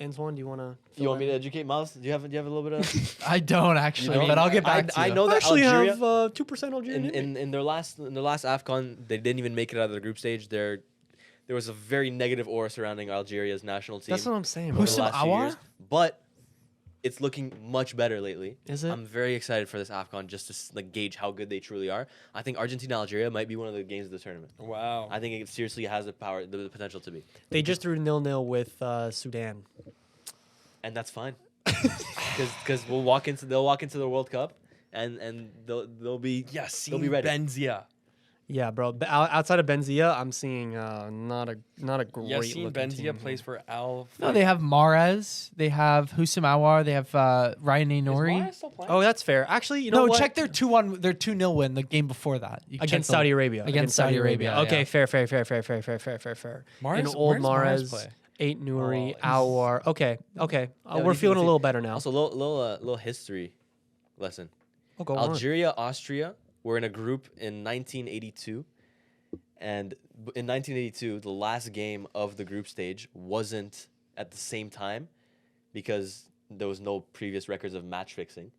Antoine, do you want to? You want me to educate Miles? Do you have a little bit of? I don't actually, don't? but I'll get back to you. I know I that actually Algeria have 2% Algerian. in their last AFCON, they didn't even make it out of the group stage. There was a very negative aura surrounding Algeria's national team. That's what I'm saying. over bro. the Houssam last few Aouar? years, but it's looking much better lately. Is it? I'm very excited for this AFCON just to gauge how good they truly are. I think Argentina Algeria might be one of the games of the tournament. Wow. I think it seriously has the potential to be, They just drew 0-0 with Sudan. and that's fine. Because they'll walk into the World Cup and they'll be Yes, they'll be ready. Benzia. Yeah, bro. Outside of Benzia, I'm seeing not a great Yassine looking Benzia team plays for Al. No, they have Mahrez. They have Houssam Aouar. They have Ryan Ainori. Oh, that's fair. Actually, you know No, what? check their 2-1. Their 2-0 win the game before that. You check Against the- Saudi Arabia. Against Saudi Arabia. Okay, yeah. fair. Mahrez- In old where's Mahrez Mahrez, play? 8 Nuri, Oh, he's- Aouar. Okay. Yeah, We're you feeling can a see- little better now. Also, little history lesson. Oh, go on. Algeria, Austria were in a group in 1982. And in 1982, the last game of the group stage wasn't at the same time because there was no previous records of match fixing.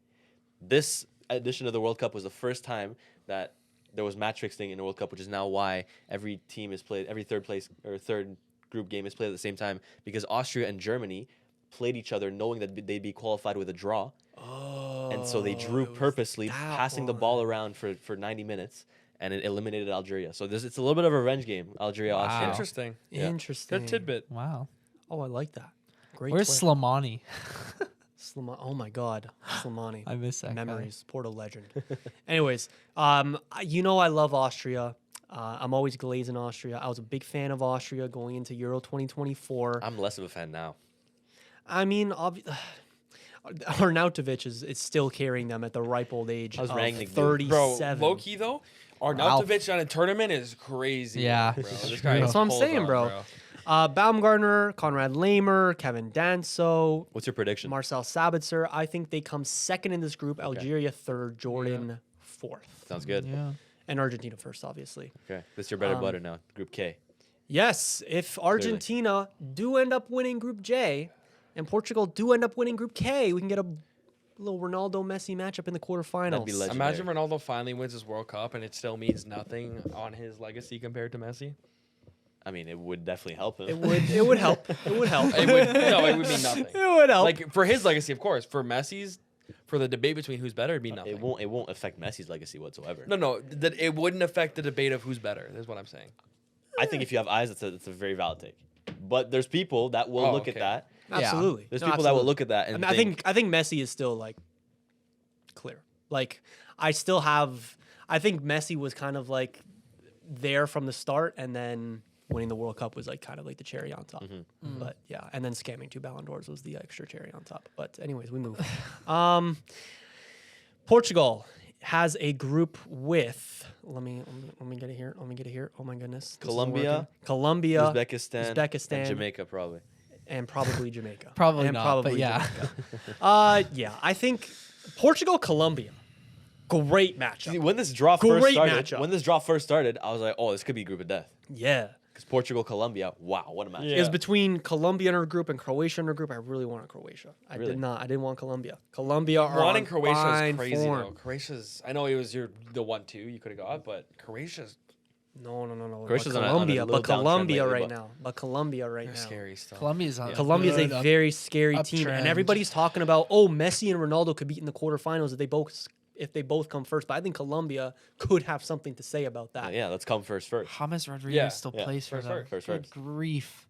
This edition of the World Cup was the first time that there was match fixing in the World Cup, which is now why every team is played, every third group game is played at the same time because Austria and Germany played each other knowing that they'd be qualified with a draw. Oh, And so they drew it was purposely, that passing the one. ball around for 90 minutes, and it eliminated Algeria. So it's a little bit of a revenge game, Algeria, Wow. Austria. Interesting. Yeah. Interesting. Good tidbit. Wow. Oh, I like that. Great. Where's play. Slimani? Oh my God, Slimani. I miss that guy. Memories. Porto legend. Anyways, you know I love Austria. I'm always glazing Austria. I was a big fan of Austria going into Euro 2024. I'm less of a fan now. I mean, Arnautovic is still carrying them at the ripe old age How's of Rangnick doing? 37. Bro, low key though, Arnautovic on a tournament is crazy. Yeah. bro. This guy That's what I'm pulls saying, on, bro. Baumgartner, Konrad Lamer, Kevin Danso, What's your prediction? Marcel Sabitzer. I think they come second in this group. Algeria third, Jordan fourth, Sounds good. Yeah. and Argentina first, obviously. Okay, this is your bread and butter now. Group K. Yes, if Argentina do end up winning Group J, and Portugal do end up winning Group K, we can get a little Ronaldo Messi matchup in the quarterfinals. That'd be legendary. Imagine Ronaldo finally wins his World Cup and it still means nothing on his legacy compared to Messi. I mean, it would definitely help him. It would help. It would help. It would mean nothing. It would help. Like for his legacy, of course. For Messi's, for the debate between who's better, it'd be nothing. It won't affect Messi's legacy whatsoever. No, that it wouldn't affect the debate of who's better. Is what I'm saying. I think if you have eyes, it's a very valid take. But there's people that will look at okay. that. Absolutely. There's No, people that will absolutely. look at that and I think Messi is still like clear. Like I think Messi was kind of like there from the start, and then winning the World Cup was like kind of like the cherry on top. But yeah, and then scamming 2 Ballon d'Ors was the extra cherry on top. But anyways, we move. Portugal has a group with let me get it here. Let me get it here. Oh my goodness. This isn't Colombia, working. Colombia, Uzbekistan, and Jamaica probably. and probably Jamaica. Probably and not, but yeah. Jamaica. Yeah, I think Portugal, Colombia, great See, matchup. when this draw Great first started, I was like, oh, this could be group of death. Yeah, Because Portugal, Colombia, wow, what a match. Yeah. it was between Colombia in our group and Croatia in our group. I really wanted Croatia. I Really? did not. I didn't want Colombia. Colombia are Wanting on Croatia fine is crazy form. though. Croatia's. I know it was the 1-2 you could have got, but Croatia's No. Croatia's But on a Colombia, little but Colombia downtrend lately, right but- now. But Colombia right now. scary stuff. Colombia's on. Colombia's a good up- very scary team, and uptrend. everybody's talking about Messi and Ronaldo could beat in the quarterfinals if they both come first. But I think Colombia could have something to say about that. Yeah, let's come first. James Rodriguez Yeah, still yeah. plays for First, them. first, Good first. grief.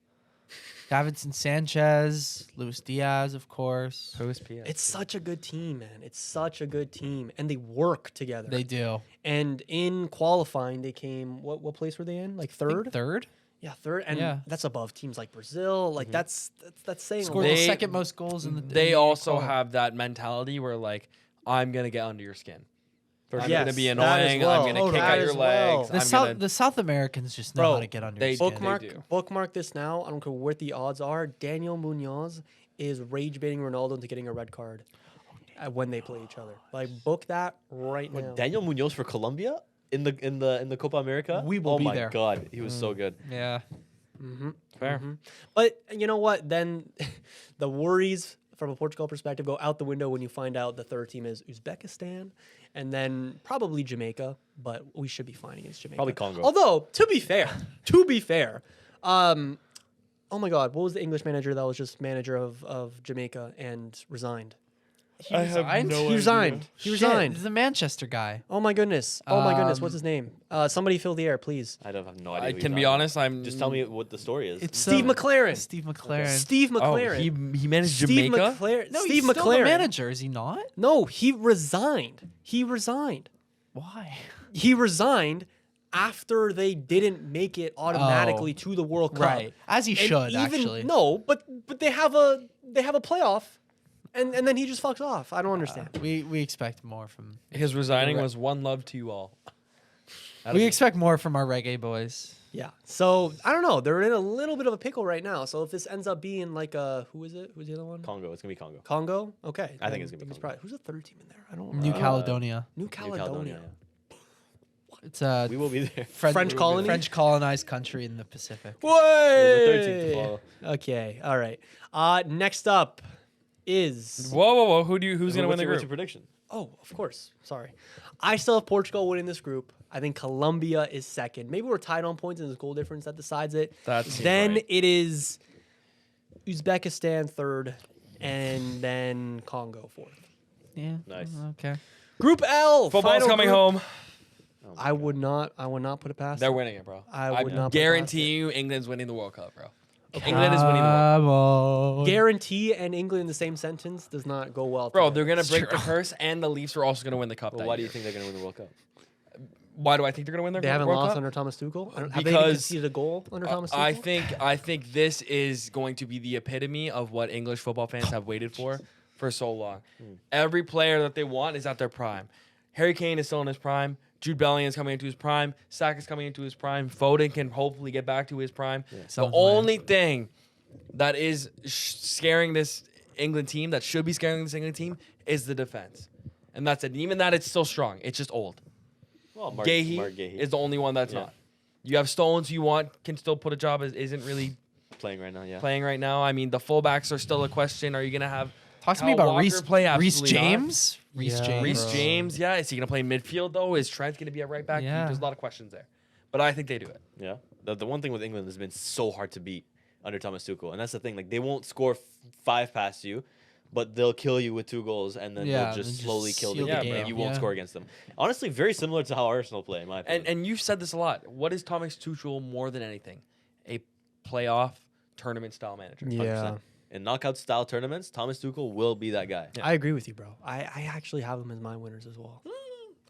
Davidson Sanchez, Luis Diaz, of course. It's such a good team, man. It's such a good team, and they work together. They do. And in qualifying, they came. What place were they in? Like third? Third? Yeah, third. And Yeah. that's above teams like Brazil. Like that's saying Scored a lot. the They- second most goals in the They in also qual. have that mentality where like I'm gonna get under your skin. I'm Yes, gonna be that as annoying. well. I'm gonna Oh, kick that out your as well. legs. The I'm South gonna, the South Americans just know Bro, how to get under they your skin. do. Bookmark this now. I don't care what the odds are. Daniel Munoz is rage baiting Ronaldo into getting a red card when they play each other. Like book that right now. Daniel Munoz for Colombia in the Copa America. We will oh be my there. god, he was so good. Yeah. fair. But you know what? Then the worries from a Portugal perspective go out the window when you find out the third team is Uzbekistan and then probably Jamaica. But we should be fine against Jamaica. Probably Congo. Although, to be fair, oh my God, what was the English manager that was just manager of Jamaica and resigned? He resigned? He resigned. He Shit, resigned. He's the Manchester guy. Oh my goodness. Oh my goodness. What's his name? Somebody fill the air, please. I don't have no idea. I who can he's be on. honest. I'm Just tell me what the story is. It's Steve McLaren. Steve McLaren. Steve Oh, McLaren. he managed Steve Jamaica. McLaren. No, Steve he's still McLaren. the manager, is he not? No, he resigned. He resigned. Why? He resigned after they didn't make it automatically to the World Cup. Right. As he And should, even, actually. No, but they have a playoff, and then he just fucks off. I don't understand. We expect more from His resigning was one love to you all. we expect more from our reggae boys. Yeah. So I don't know. They're in a little bit of a pickle right now. So if this ends up being like a who is it? Who's the other one? Congo. It's gonna be Congo. Congo. Okay. I think then it's gonna be Congo. probably who's the third team in there? I don't. New Caledonia. New New Caledonia. yeah. It's a We will be there. French colony? French colonized country in the Pacific. There's a third team to Way. follow. Okay. All right. Next up is Whoa! Who's gonna What's win the your- group? What's your prediction? Oh, of course. Sorry. I still have Portugal winning this group. I think Colombia is second. Maybe we're tied on points and there's a goal difference that decides it. That seems Then right. it is Uzbekistan third, and then Congo fourth. Yeah. Nice. Okay. Group L. Football's final coming group. home. I would not put it past. They're them. winning it, bro. I would not put it guarantee you, England's winning the World Cup, bro. England is winning the World Cup. Come on. Guarantee and England in the same sentence does not go well. Bro, together. they're gonna break the curse, and the Leafs are also gonna win the cup. Well, that why do year. you think they're gonna win the World Cup? Why do I think they're gonna win their They haven't World lost Cup? under Thomas Tuchel. Have they even Because, conceded a goal under Thomas Tuchel? I think this is going to be the epitome of what English football fans have waited for so long. Every player that they want is at their prime. Harry Kane is still in his prime. Jude Bellingham is coming into his prime. Saka is coming into his prime. Foden can hopefully get back to his prime. The Sounds only thing that is scaring this England team, that should be scaring this England team, is the defense. and that's it. And even that, it's still strong. It's just old. Well, Mark Mark Gahey is the only one that's Yeah. not. You have Stones who you want can still put a job, isn't really playing right now. Yeah. playing right now. I mean, the fullbacks are still a question. Are you going to have Talk to me Kyle about Walker Reese play? Reese Absolutely not. James. Reese Yeah, James. Reese Bro. James, yeah. Is he going to play midfield, though? Is Trent going to be a right back? Yeah. There's a lot of questions there. But I think they do it. Yeah. The one thing with England has been so hard to beat under Thomas Tuchel, and that's the thing. Like they won't score 5 past you, but they'll kill you with 2 goals, and then Yeah, they'll just and just slowly kill the seal the game, game, and you won't yeah. score against them. Honestly, very similar to how Arsenal play, in my opinion. And you've said this a lot. What is Thomas Tuchel more than anything? A playoff tournament style manager. 100%. In knockout style tournaments, Thomas Tuchel will be that guy. I agree with you, bro. I actually have them as my winners as well.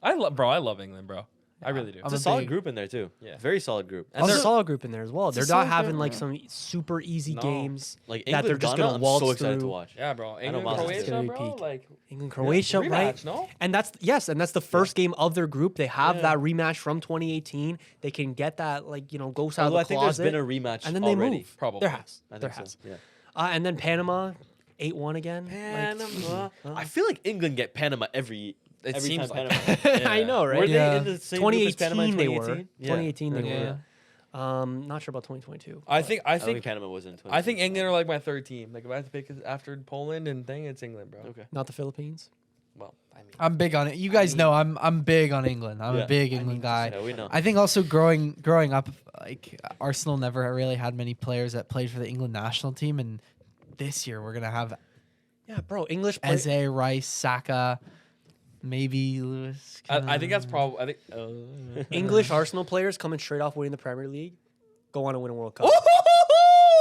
I love England, bro. I really do. I'm It's a a solid big- group in there too. Yeah. Very solid group. And There's a they're- solid group in there as well. They're a not solid having group, like yeah. some super easy No. games Like that England, they're just Ghana, gonna I'm waltz so excited to through. watch. Yeah, bro. England, Mouse is Croatia, gonna be bro. peak. Like, England, Croatia, rematch, right? no? And that's that's the first game of their group. They have Yeah. that rematch from 2018. They can get that ghost out Although I of the think there's closet, been a rematch and then they already. move. Probably. There has. I There think has. so. Yeah. And then Panama, 8-1 again. Like, Panama. I feel like England get Panama every seems time like Panama. I know, right? Were Yeah. they in the same group as Panama in 2018 they were. 2018? Yeah. 2018 they Yeah. were. Not sure about 2022. I think I think Panama was in 2018. I think England are like my third team. Like if I have to pick after Poland and thing, it's England, bro. Okay. Not the Philippines. Well, I mean, I'm big on it. You guys know I'm big on England. I'm Yeah. a big England guy. Yeah, we know. I think also growing up, like Arsenal never really had many players that played for the England national team, and this year we're gonna have Yeah, bro. English Eze, Rice, Saka, maybe Lewis. I think that's probably. I think. English Arsenal players coming straight off winning the Premier League go on to win a World Cup.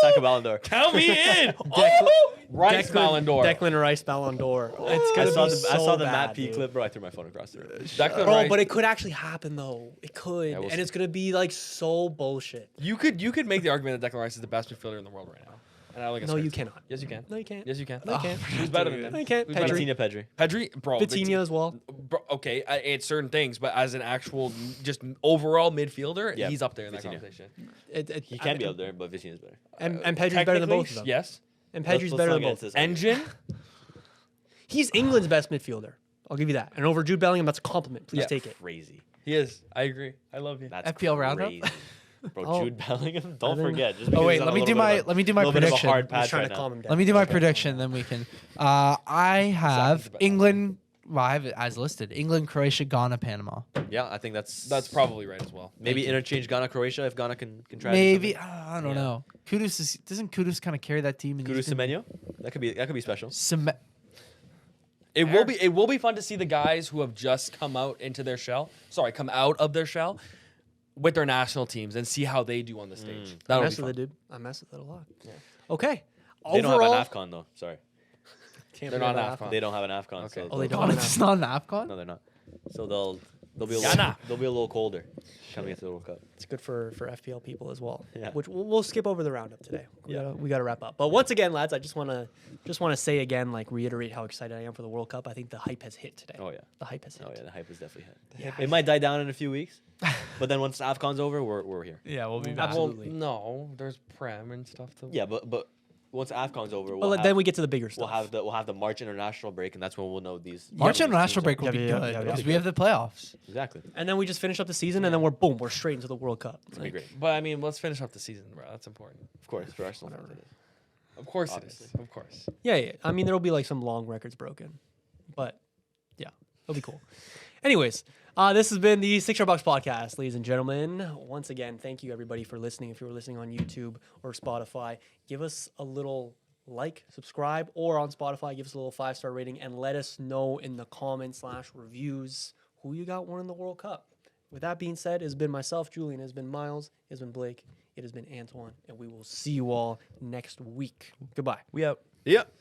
Saka Ballon d'Or. Count me in. Declan- Rice Ballon d'Or. Declan Rice Ballon d'Or. It's I gonna saw be the, so I saw the bad, Matt P dude. clip, bro. I threw my phone across the room. Declan Bro, Rice. but it could actually happen though. It could, Yeah, we'll and see. it's gonna be like so bullshit. You could make the argument that Declan Rice is the best midfielder in the world right now. And I don't think it's No, fair you to say. cannot. Yes, you can. No, you can't. Yes, you can. No, you can't. Who's better than him? No, you can't. Who's better? Pedri. Pedri. Pedri, bro. Vitinha as well. Bro, okay, it's certain things, but as an actual, just overall midfielder, Yeah, he's up there in that Vitinha. conversation. He can be up there, but Vitinha is better. And Pedri's better than both of them. Yes. And Let's- Pedri's let's better not than get both. into this Engine. He's England's best midfielder. I'll give you that. And over Jude Bellingham, that's a compliment. Please Yeah. take it. Crazy. He is. I agree. I love you. That's FPL roundup? crazy. Bro, Oh. Jude Bellingham. Don't then- forget. Just Oh because wait, he's on let a me little do bit my of a- let me do my little bit of a prediction. hard I'm patch just trying right to now. calm him down. Let me do my prediction, then we can. I have better. England. Well, I have it as listed: England, Croatia, Ghana, Panama. Yeah, I think that's probably right as well. maybe interchange Ghana Croatia if Ghana can try. to do Maybe something. I don't Yeah. know. Doesn't Kudus kind of carry that team? And Kudu he's been- Semenyo. That could be special. It will be fun to see the guys who have just come out of their shell with their national teams and see how they do on the stage. I That'll be mess with fun. it, dude. I mess with it a lot. Okay. They don't Overall, have an AFCON though. Sorry, Can't They're forget not about AFCON. they don't have an AFCON. Okay. So Oh, they don't. Ghana is not an AFCON. No, they're not. So they'll be a Ghana. they'll be a little colder coming into the World Cup. It's good for FPL people as well. Yeah. Which we'll skip over the roundup today. Yeah. We gotta wrap up. But once again, lads, I just wanna say again, like reiterate how excited I am for the World Cup. I think the hype has hit today. Oh yeah. The hype has hit. Oh yeah. The hype is definitely hit. Yeah. It might die down in a few weeks, but then once AFCON's over, we're here. Yeah, we'll be back. Well, Absolutely. no, there's Prem and stuff to. Yeah, but once AFCON's over, But then we get to the bigger stuff. we'll have the March international break, and that's when we'll know these. March these international teams break are- will be Yeah, good yeah, because yeah. we have the playoffs. Exactly. and then we just finish up the season, and then we're straight into the World Cup. It's gonna be great. But I mean, let's finish off the season, bro. That's important. Of course, for Arsenal fans, it is. Of course Obviously. it is. Of course. Yeah. I mean, there'll be like some long records broken, but yeah, it'll be cool. Anyways, this has been the Six Yard Box Podcast, ladies and gentlemen. Once again, thank you everybody for listening. If you were listening on YouTube or Spotify, give us a little like, subscribe, or on Spotify, give us a little 5-star rating, and let us know in the comments/reviews who you got winning the World Cup. With that being said, it's been myself, Julian, it's been Miles, it's been Blake, it has been Antoine, and we will see you all next week. Goodbye. We out. Yep.